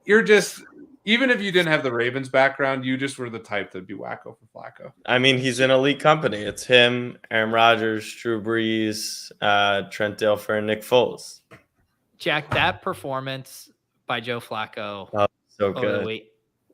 you're just, even if you didn't have the Ravens background, you just were the type that'd be wacko for Flacco. I mean, he's an elite company. It's him, Aaron Rodgers, Drew Brees, Trent Dilfer, and Nick Foles. Jack, that performance by Joe Flacco Oh, so over the good. week.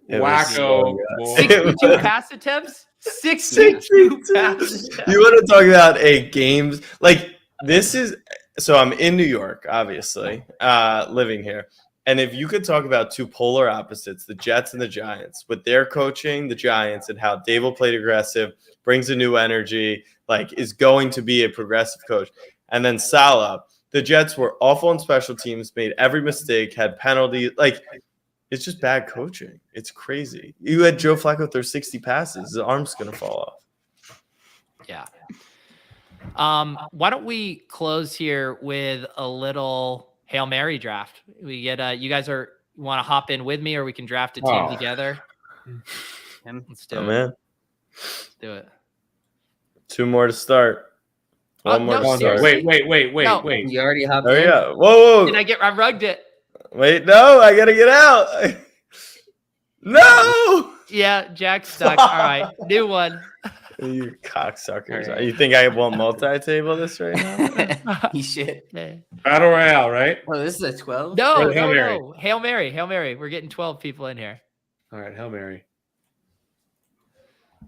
It was Wacko. so boy. good. 62 pass attempts? 62 pass attempts. You want to talk about a games like this is so I'm in New York, obviously, living here. And if you could talk about two polar opposites, the Jets and the Giants, with their coaching, the Giants, and how Dable played aggressive, brings a new energy, like is going to be a progressive coach. And then Saleh, the Jets were awful in special teams, made every mistake, had penalties. Like, it's just bad coaching. It's crazy. You had Joe Flacco throw 60 passes. His arm's going to fall off. Yeah. Why don't we close here with a little Hail Mary draft? We get you guys want to hop in with me, or we can draft a team together. Let's do it. Man. Let's do it. Two more to start. One more no, to start. seriously? Wait. You already hopped Oh in? yeah. Whoa. Did I rugged it? Wait, no, I gotta get out. No. Yeah, Jack's stuck. All right, new one. You cocksuckers. All right. You think I won't multi-table this right now? You should. Battle Royale, right? Oh, this is a 12? No, Or Hail Mary. no. Hail Mary. We're getting 12 people in here. All right, Hail Mary.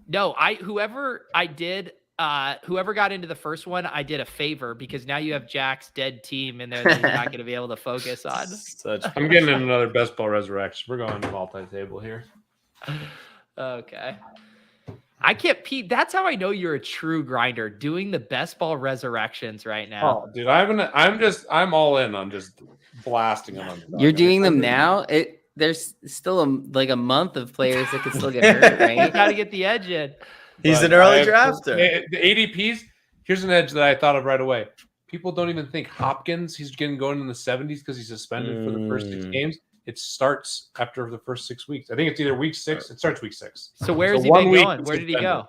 No, whoever got into the first one, I did a favor because now you have Jack's dead team in there that you're not going to be able to focus on. I'm getting in another best ball resurrection. We're going to multi-table here. Okay. I can't, Pete. That's how I know you're a true grinder, doing the best ball resurrections right now. Oh, dude, I'm all in on just blasting them. You're doing them now? There's still a month of players that could still get hurt, You right? got to get the edge in. He's But an early I have- drafter. The ADPs, here's an edge that I thought of right away. People don't even think Hopkins, he's going in the 70s because he's suspended for the first 6 games. It starts after the first 6 weeks. I think it's either week 6. It starts week 6. So where So has he 1 been week going? he's Where did he suspended.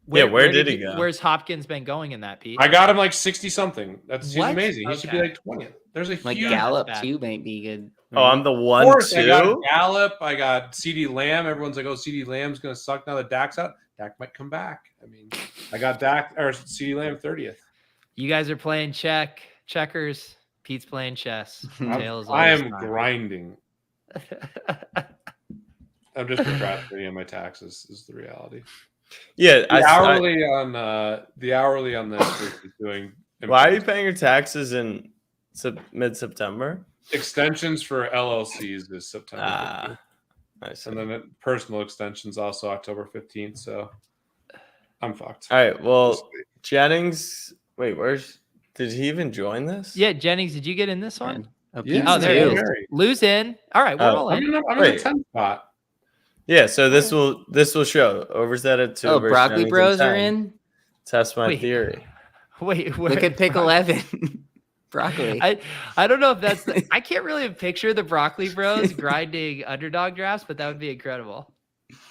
go? Where did he go? Where's Hopkins been going in that, Pete? I got him like 60 something. He's What? amazing. He should be Okay. like 20th. There's a Like huge Gallup bad. too might be good. Oh, I'm the Of 1-2. course, I got Gallup. I got CD Lamb. Everyone's like, "Oh, CD Lamb's gonna suck now that Dak's out." Dak might come back. I mean, I got Dak or CD Lamb 30th. You guys are playing checkers. Pete's playing chess. Tails I always am fine. grinding. I'm just procrastinating on my taxes. Is the reality. Yeah, The hourly on this week is doing. Why are you paying your taxes in mid-September? Extensions for LLCs is September 15th. Nice. And then personal extensions also October 15th. So I'm fucked. All right. Well, Jennings. Wait, did he even join this? Yeah, Jennings, did you get in this one? Yeah, Oh, there Hail he is. Mary. Lose in. All right, we're Oh. all I'm in. in the Wait. 10th spot. Yeah. So this will show Overzet at 2. Oh, versus Broccoli Jennings at Bros are 10. in? Test my Wait. theory. Wait, Look at pick 11. Broccoli. I don't know if that's I can't really picture the Broccoli Bros grinding underdog drafts, but that would be incredible.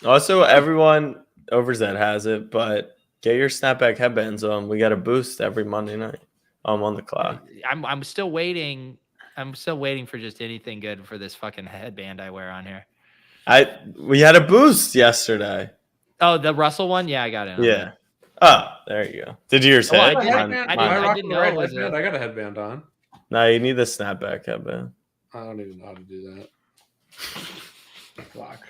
Also, everyone Overzet has it, but get your snapback headbands on. We got a boost every Monday night. I'm on the clock. I'm still waiting. I'm still waiting for just anything good for this fucking headband I wear on here. We had a boost yesterday. Oh, the Russell one? Yeah, I got it. Yeah. Oh, there you go. Did yours Oh, I hit? did. Mine- I Am didn't- I rocking know the right it was headband? a- I got a headband on. No, you need the snapback headband. I don't even know how to do that. Fuck.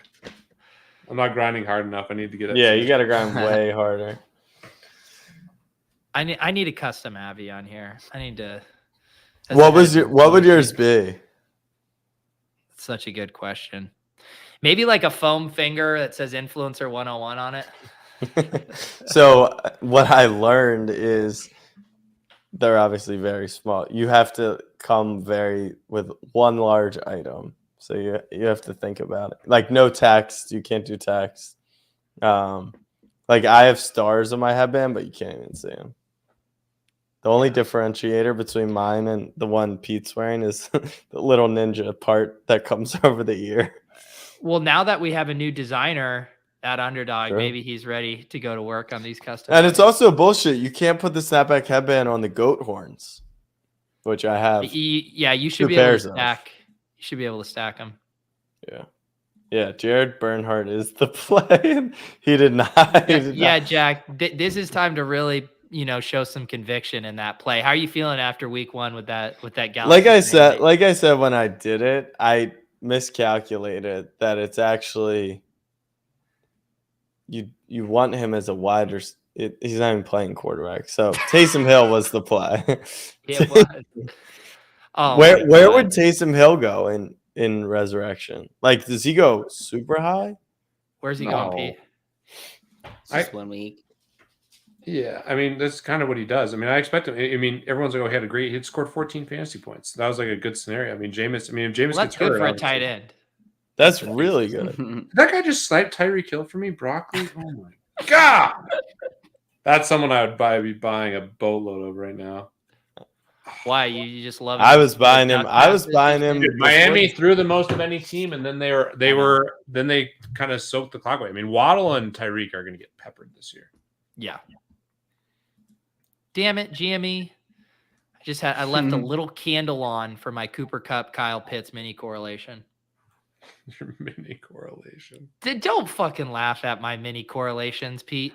I'm not grinding hard enough. I need to get it. Yeah, you got to grind way harder. I need a custom Avi on here. I need to. What would yours be? Such a good question. Maybe like a foam finger that says Influencer 101 on it. So what I learned is they're obviously very small. You have to come with one large item. So you have to think about it. Like no text. You can't do text. Like I have stars on my headband, but you can't even see them. The only differentiator between mine and the one Pete's wearing is the little ninja part that comes over the ear. Well, now that we have a new designer at Underdog, Sure. maybe he's ready to go to work on these custom. And it's also bullshit. You can't put the snapback headband on the goat horns, which I have. Yeah, you should Two be able to pairs of. stack. You should be able to stack them. Yeah, Jared Bernhardt is the play. He did not. Yeah, Jack. This is time to really show some conviction in that play. How are you feeling after week 1 with that Galaxy? Like I said when I did it, I miscalculated that it's actually you want him as a wide he's not even playing quarterback. So Taysom Hill was the play. It was. Oh, where would Taysom Hill go in Resurrection? Like, does he go super high? Where's he going, Pete? Just 1 week. Yeah, I mean, that's kind of what he does. I mean, I expect him. I mean, everyone's like, "Oh, he had a great. He scored 14 fantasy points. That was like a good scenario." I mean, if Jameis Well, gets that's good hurt, for a obviously. tight end. That's really good. Did that guy just snipe Tyreek Hill for me? Broccoli? Oh my god! That's someone I would be buying a boatload of right now. Why? You just love it? I was buying him. Dude, Miami threw the most of any team, and then they kind of soaked the clock away. I mean, Waddle and Tyreek are going to get peppered this year. Yeah. Damn it, GME. I left a little candle on for my Cooper Kupp, Kyle Pitts mini correlation. Your mini correlation. Don't fucking laugh at my mini correlations, Pete.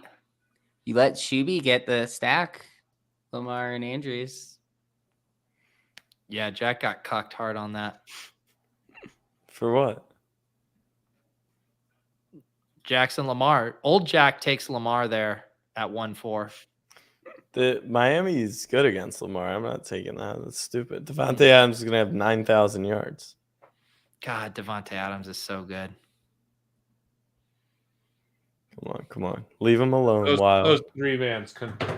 You let Shuby get the stack, Lamar and Andrews. Yeah, Jack got cucked hard on that. For what? Jackson Lamar. Old Jack takes Lamar there at 1-4. The Miami is good against Lamar. I'm not taking that. That's stupid. Devontae Adams is going to have 9,000 yards. God, Devontae Adams is so good. Come on. Leave him alone. Those three mans couldn't. Oh,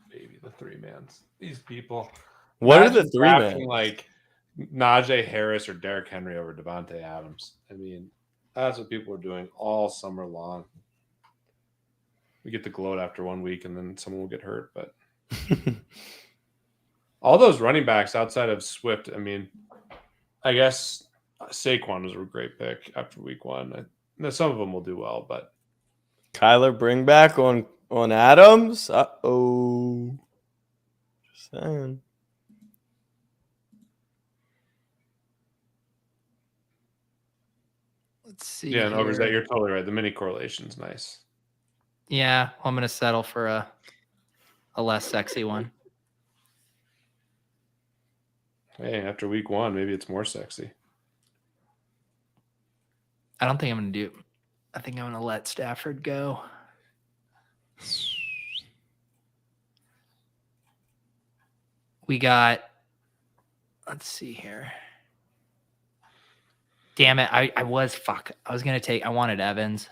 baby, the three mans. These people. What are the Imagine three drafting, men? like Najee Harris or Derrick Henry over Devontae Adams. I mean, that's what people are doing all summer long. We get the gloat after 1 week, and then someone will get hurt. But all those running backs outside of Swift, I mean, I guess Saquon was a great pick after week 1. Some of them will do well, but Kyler, bring back on Adams. Uh-oh. Just saying. Let's see. yeah, and here. Overzet, you're totally right. The mini correlation's nice. Yeah, I'm going to settle for a less sexy one. Hey, after week 1, maybe it's more sexy. I don't think I'm going to do. I think I'm going to let Stafford go. We got. Let's see here. Damn it! I was going to take. I wanted Evans.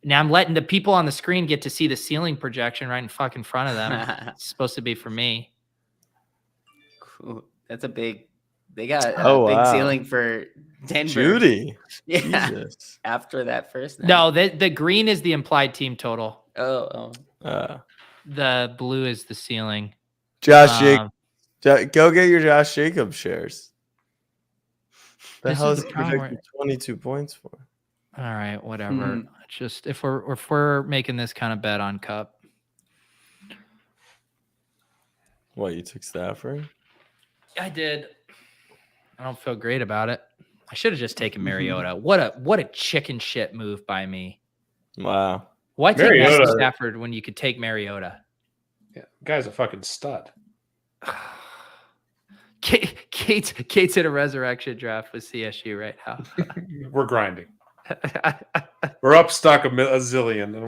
Now I'm letting the people on the screen get to see the ceiling projection right in fucking front of them. It's supposed to be for me. Cool. That's a big. They got a big wow. ceiling for Denver. Judy. Yeah. Jesus. After that first night. No, the green is the implied team total. Oh. The blue is the ceiling. Josh Jacobs. Go get your Josh Jacobs shares. The This hell is is the he time projected 22 points for? All right, whatever. Just if we're making this kind of bet on Cup. What, you took Stafford? I did. I don't feel great about it. I should have just taken Mariota. What a chicken shit move by me. Wow. Why take Mariota- Matthew Stafford when you could take Mariota? Yeah, guy's a fucking stud. Kate's in a resurrection draft with CSU right now. We're grinding. We're up stuck a zillion, and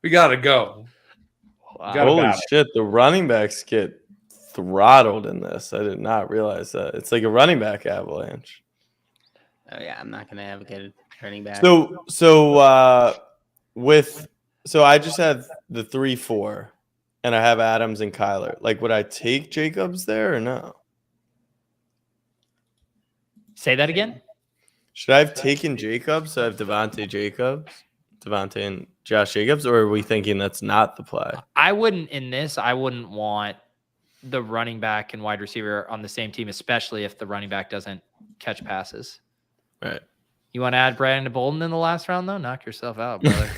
we gotta go. Wow. Gotta Holy battle. shit, the running backs get throttled in this. I did not realize that. It's like a running back avalanche. Oh yeah, I'm not gonna advocate running back. So I just have the 3-4, and I have Adams and Kyler. Like, would I take Jacobs there or no? Say that again. Should I have taken Jacobs? So I have Devontae and Josh Jacobs, or are we thinking that's not the play? I wouldn't want the running back and wide receiver on the same team, especially if the running back doesn't catch passes. Right. You want to add Brandon Bolden in the last round, though? Knock yourself out, brother.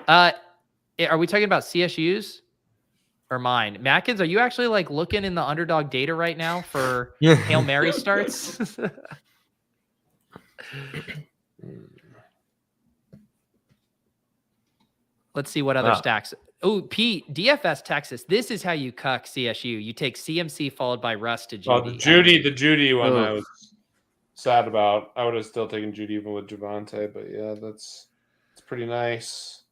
Are we talking about CSU's or mine? Matkins, are you actually like looking in the Underdog data right now for Hail Mary starts? Let's see what other Wow. stacks. Oh, Pete, DFS Texas. This is how you cuck CSU. You take CMC followed by Russ to Oh, Judy. the Judy one I Oof. was sad about. I would have still taken Judy even with Javante, but yeah, it's pretty nice.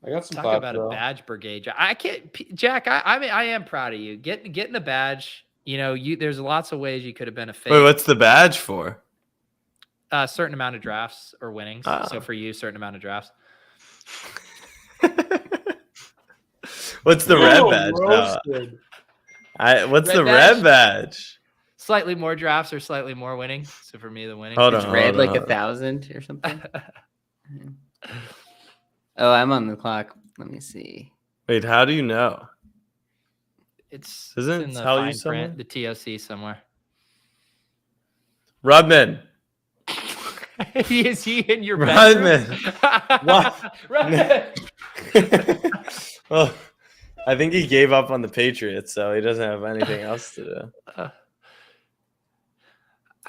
I got some Talk thoughts, about though. a badge brigade. I can't, Jack. I mean, I am proud of you. Getting the badge. You know, there's lots of ways you could have been a fake. Wait, what's the badge for? A certain amount of drafts or winnings. Ah. So for you, certain amount of drafts. What's the red badge? Roasted. What's Red the badge? red badge? Slightly more drafts or slightly more winning. So for me, the winning. Hold It's on, red hold like on. 1,000 or something. Oh, I'm on the clock. Let me see. Wait, how do you know? It's Doesn't in it the tell you fine somewhere? print, the TOC somewhere. Rudman. Is he in your bedroom? Rudman. What? Rudman. Well, I think he gave up on the Patriots, so he doesn't have anything else to do.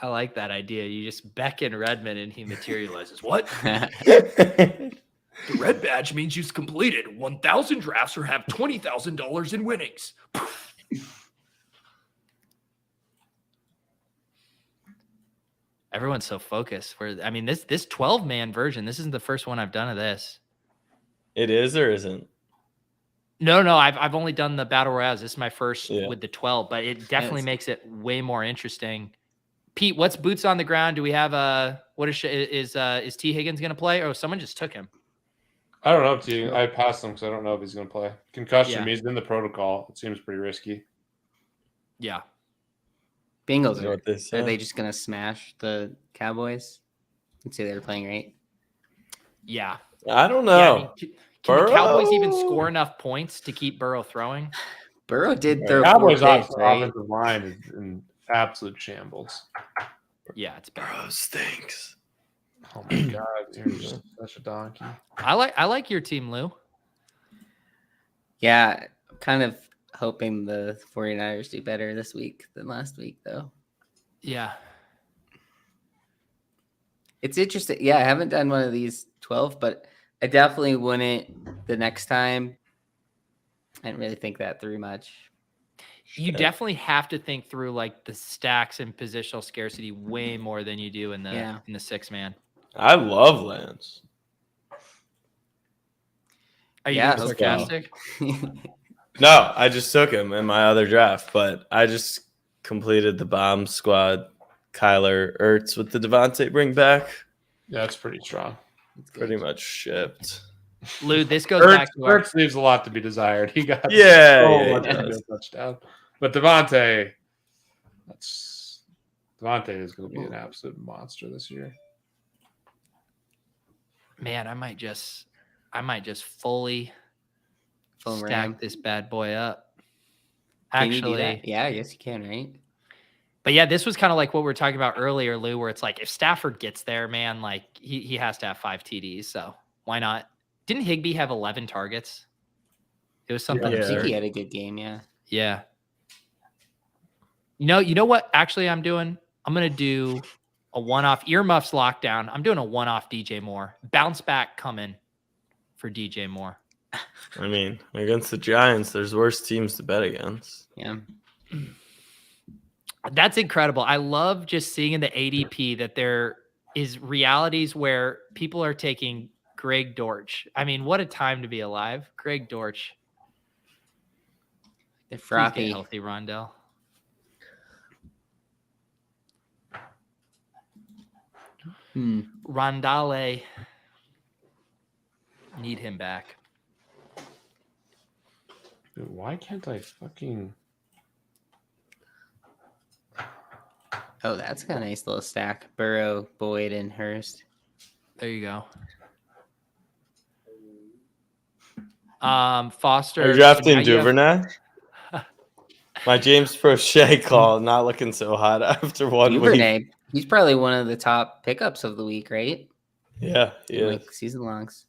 I like that idea. You just beckon Redmond and he materializes. What? The red badge means you've completed 1,000 drafts or have $20,000 in winnings. Everyone's so focused. I mean, this 12-man version, this isn't the first one I've done of this. It is or isn't? No, I've only done the battle royales. This is my first Yeah. with the 12, but it definitely Yes. makes it way more interesting. Pete, what's boots on the ground? Do we have is T Higgins going to play? Oh, someone just took him. I don't know, T. I passed him because I don't know if he's going to play. Concussion. Yeah. He's in the protocol. It seems pretty risky. Yeah. Bengals You know are what they say? they just gonna smash the Cowboys? You'd say they were playing right. Yeah. I don't Yeah, know. I mean, can the Cowboys even Burrow? score enough points to keep Burrow throwing? Burrow did The throw Cowboys' 4 picks, right? offensive line is in absolute shambles. Yeah, it's bad. Burrow stinks. Oh my god, you're just such a donkey. I like your team, Lou. Yeah, kind of hoping the 49ers do better this week than last week, though. Yeah. It's interesting. Yeah, I haven't done one of these 12, but I definitely wouldn't the next time. I didn't really think that through much. You definitely have to think through like the stacks and positional scarcity way more than you do in the 6-man. I love Lance. Are you Yeah, being let's go. sarcastic? No, I just took him in my other draft, but I just completed the bomb squad. Kyler Ertz with the Devontae bring back. Yeah, that's pretty strong. Pretty much shipped. Lou, this goes back to our Ertz leaves a lot to be desired. He got Yeah, so yeah, much he to does. do a touchdown. But Devontae is going to be an absolute monster this year. man. I might just fully Full stack ram. this bad boy up. Can you do Actually, that? Yeah, I guess you can, right? but yeah, this was kind of like what we were talking about earlier, Lou, where it's like if Stafford gets there, man, like he has to have 5 TDs. So why not? Didn't Higbee have 11 targets? It was something I think absurd. he had a good game. Yeah. Yeah. You know what? Actually, I'm gonna do a one-off earmuffs lockdown. I'm doing a one-off DJ Moore bounce back coming for DJ Moore. I mean, against the Giants, there's worse teams to bet against. Yeah. That's incredible. I love just seeing in the ADP that there is realities where people are taking Greg Dortch. I mean, what a time to be alive. Greg Dortch. They're Please get frothy. healthy, Rondell. Rondale. Need him back. Dude, why can't I fucking... Oh, that's a nice little stack. Burrow, Boyd, and Hurst. There you go. Foster. Are you now drafting you have- Duvernay? My James Prochet call not looking so hot after 1 week. Duvernay, he's probably one of the top pickups of the week, right? Yeah, he is. Like season longs.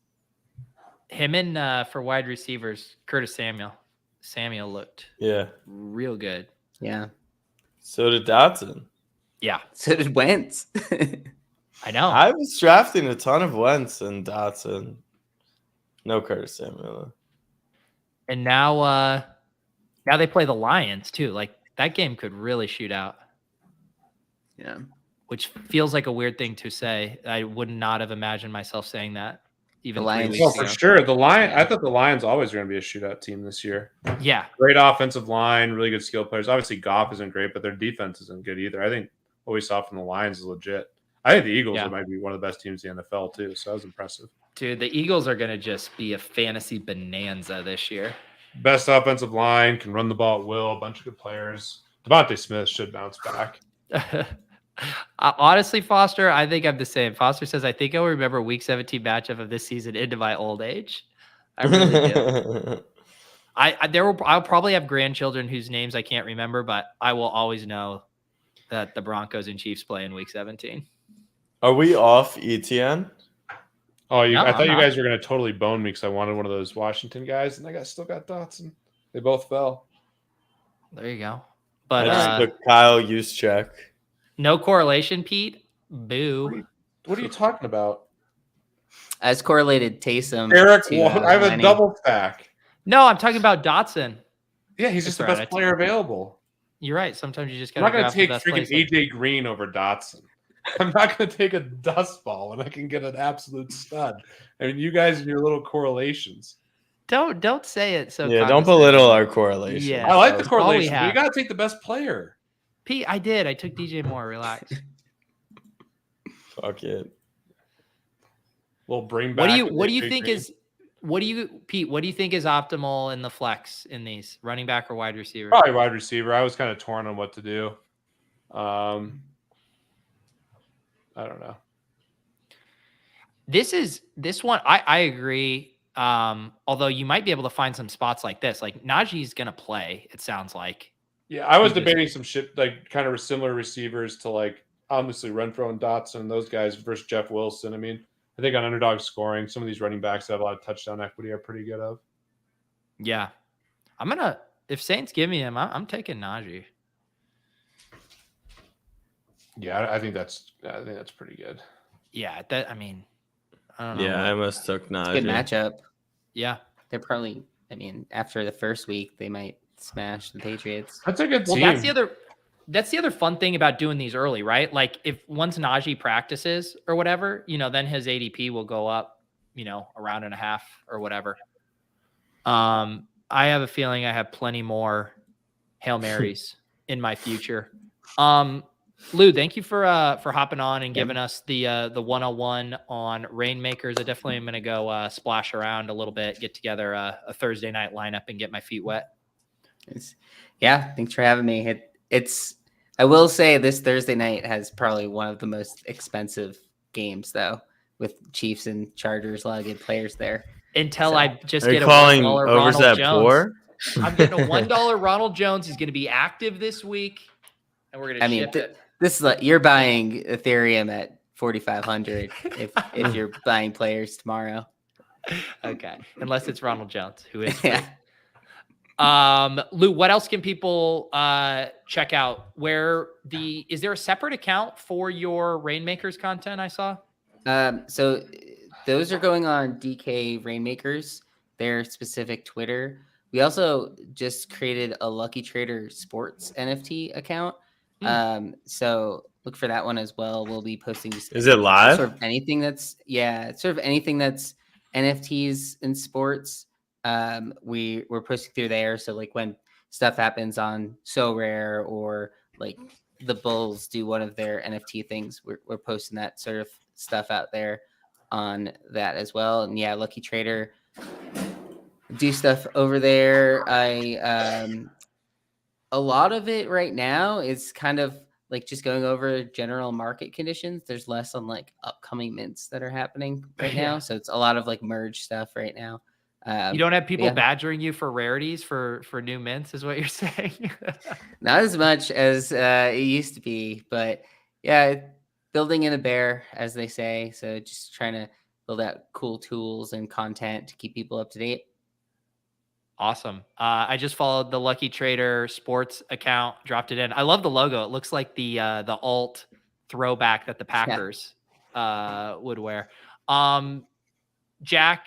Him and for wide receivers, Curtis Samuel. Samuel looked Yeah. real good. Yeah. So did Dotson. Yeah, So did Wentz. I know. I was drafting a ton of Wentz and Dotson. No Curtis Samuel. And now they play the Lions too. Like that game could really shoot out. Yeah. Which feels like a weird thing to say. I would not have imagined myself saying that even The 3 Lions- weeks Well, ago. for sure. The Lion. Yeah. I thought the Lions always were going to be a shootout team this year. Yeah. Great offensive line, really good skill players. Obviously, Goff isn't great, but their defense isn't good either. I think what we saw from the Lions is legit. I think the Eagles might be one of the best teams in the NFL too. So that was impressive. Dude, the Eagles are going to just be a fantasy bonanza this year. Best offensive line, can run the ball at will, a bunch of good players. Devontae Smith should bounce back. Honestly, Foster, I think I'm the same. Foster says, I think I'll remember week 17 matchup of this season into my old age. I really do. I'll probably have grandchildren whose names I can't remember, but I will always know that the Broncos and Chiefs play in week 17. Are we off ETN? Oh, No, I thought I'm you not. guys were going to totally bone me because I wanted one of those Washington guys, and I still got Dotson. They both fell. There you go. I But just took Kyle Juszczyk. no correlation, Pete. Boo. What are you talking about? As correlated Taysom. Eric, to, I have a Lenny. double stack. No, I'm talking about Dotson. Yeah, he's just the That's right, best player available. You're right. Sometimes you just I'm got not to going to take freaking places. AJ Green over Dotson. I'm not going to take a dust ball when I can get an absolute stud. I mean, you guys and your little correlations. Don't say it. So Yeah, don't condescending. belittle our correlation. Yeah. I like the That's all we correlation, but you have. got to take the best player. Pete, I did. I took DJ Moore. Relax. Fuck it. We'll bring back. What do you think is optimal in the flex in these running back or wide receiver? Probably wide receiver. I was kind of torn on what to do. I don't know. This one, I agree. Although you might be able to find some spots like this. Like Najee's gonna play, it sounds like. Yeah, I was He just- debating some shit like kind of similar receivers to like obviously Renfro and Dotson, those guys versus Jeff Wilson. I mean, I think on Underdog scoring, some of these running backs that have a lot of touchdown equity are pretty good of. Yeah. If Saints give me him, I'm taking Najee. Yeah, I think that's pretty good. Yeah, I don't know. Yeah, I almost took Najee. Good matchup. Yeah. They're probably, after the first week, they might smash the Patriots. That's a good Well, team. that's the other fun thing about doing these early, right? Like if once Najee practices or whatever, then his ADP will go up, a round and a half or whatever. I have a feeling I have plenty more Hail Marys in my future. Lou, thank you for hopping on and giving us the 101 on Reignmakers. I definitely am going to go splash around a little bit, get together a Thursday night lineup and get my feet wet. Yeah, thanks for having me. I will say this Thursday night has probably one of the most expensive games though, with Chiefs and Chargers, a lot of good players there. Until So- I just Are get you a calling $1 Ronald Overzet Jones. poor? I'm getting a $1 Ronald Jones. He's going to be active this week, and we're going to ship it. This is like you're buying Ethereum at 4,500 if you're buying players tomorrow. Okay, unless it's Ronald Jones, who is free. Yeah. Lou, what else can people check out? Is there a separate account for your Reignmakers content I saw? So those are going on DK Reignmakers, their specific Twitter. We also just created a Lucky Trader Sports NFT account. So look for that one as well. We'll be posting just Is it live? sort of anything that's anything that's NFTs in sports. We're posting through there. So like when stuff happens on So Rare or like the Bulls do one of their NFT things, we're posting that sort of stuff out there on that as well. And yeah, Lucky Trader do stuff over there. A lot of it right now is kind of like just going over general market conditions. There's less on like upcoming mints that are happening right now. Yeah. So it's a lot of like merge stuff right now. You don't have people yeah. badgering you for rarities for new mints, is what you're saying? Not as much as it used to be, but yeah, building in a bear, as they say. So just trying to build out cool tools and content to keep people up to date. Awesome. I just followed the Lucky Trader Sports account, dropped it in. I love the logo. It looks like the alt throwback that the Packers would wear. Jack,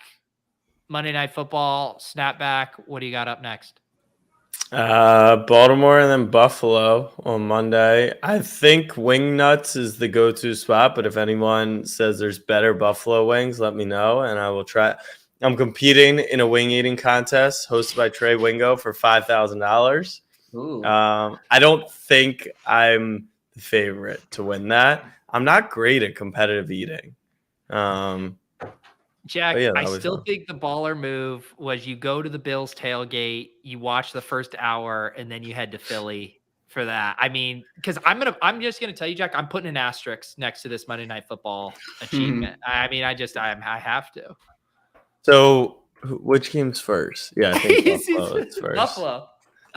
Monday Night Football, snapback. What do you got up next? Baltimore and then Buffalo on Monday. I think Wing Nuts is the go-to spot, but if anyone says there's better Buffalo wings, let me know and I will try. I'm competing in a wing eating contest hosted by Trey Wingo for $5,000. Ooh. I don't think I'm the favorite to win that. I'm not great at competitive eating. Jack, yeah, I that was still fun. think the baller move was you go to the Bills tailgate, you watch the first hour, and then you head to Philly for that. I mean, because I'm just gonna tell you, Jack, I'm putting an asterisk next to this Monday Night Football achievement. I mean, I have to. So which game's first? Yeah, I think Buffalo is first. Buffalo.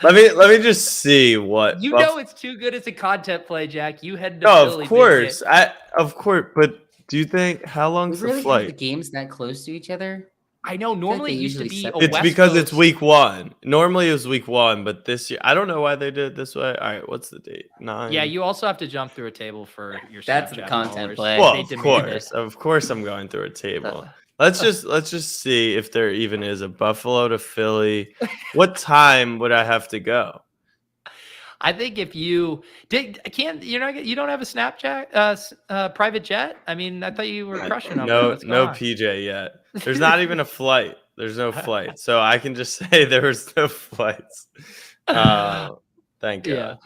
Let me just see what You know it's too good as a content play, Jack. You head to No, Philly. of course. Of course, but do you think how We long's really the have flight? the games that close to each other? I know. like Normally they it used to usually be a separate. It's West because it's Coast. week 1. Normally it was week 1, but this year I don't know why they did it this way. All right, what's the date? 9. Yeah, you also have to jump through a table for your That's the Snapchat content followers. play. Well, They of demanded it. course, I'm going through a table. Let's just see if there even is a Buffalo to Philly. What time would I have to go? I think if you you don't have a Snapchat private jet. I mean, I thought you were crushing over there. What's going No on? PJ yet. There's not even a flight. There's no flight, so I can just say there was no flights. Thank God.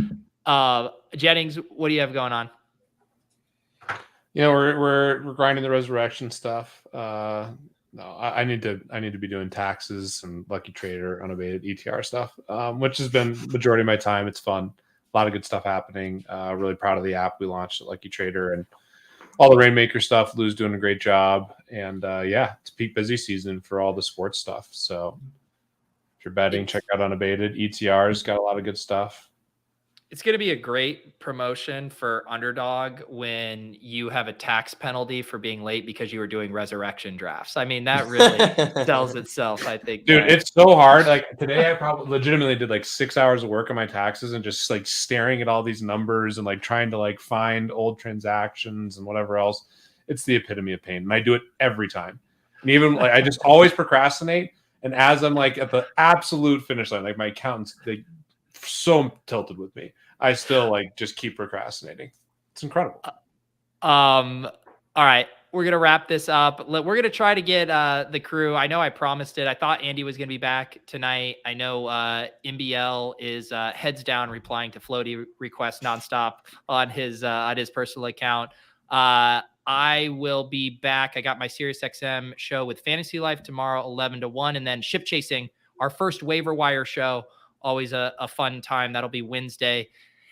Yeah. Jennings, what do you have going on? You know, we're grinding the resurrection stuff. No, I need to be doing taxes and Lucky Trader, unabated ETR stuff, which has been majority of my time. It's fun, a lot of good stuff happening. Really proud of the app we launched at Lucky Trader and all the Rainmaker stuff. Lou's doing a great job, and yeah, it's peak busy season for all the sports stuff. So if you're betting, check out unabated. ETR's got a lot of good stuff. It's going to be a great promotion for Underdog when you have a tax penalty for being late because you were doing resurrection drafts. I mean, that really sells itself, I think. Dude, it's so hard. Like today, I probably legitimately did like 6 hours of work on my taxes and just like staring at all these numbers and like trying to like find old transactions and whatever else. It's the epitome of pain. And I do it every time. And even like I just always procrastinate. And as I'm like at the absolute finish line, like my accountants, they so tilted with me. I still like just keep procrastinating. It's incredible. All right. We're going to wrap this up. We're going to try to get the crew. I know I promised it. I thought Andy was going to be back tonight. I know MBL is heads down replying to floaty requests nonstop on his personal account. I will be back. I got my SiriusXM show with Fantasy Life tomorrow, 11 to 1. And then Ship Chasing, our first waiver wire show. Always a fun time. That'll be Wednesday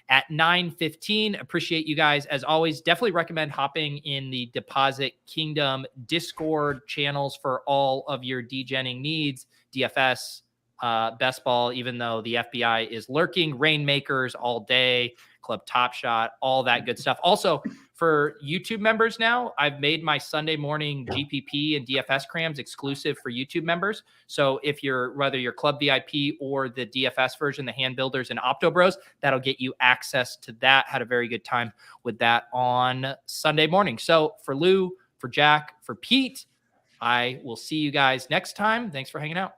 at 9:15. Appreciate you guys. As always, definitely recommend hopping in the Deposit Kingdom Discord channels for all of your degenning needs. DFS, best ball, even though the FBI is lurking, Rainmakers all day, Club Top Shot, all that good stuff. Also, for YouTube members now, I've made my Sunday morning GPP and DFS crams exclusive for YouTube members. So if whether you're Club VIP or the DFS version, the Hand Builders and Opto Bros, that'll get you access to that. Had a very good time with that on Sunday morning. So for Lou, for Jack, for Pete, I will see you guys next time. Thanks for hanging out.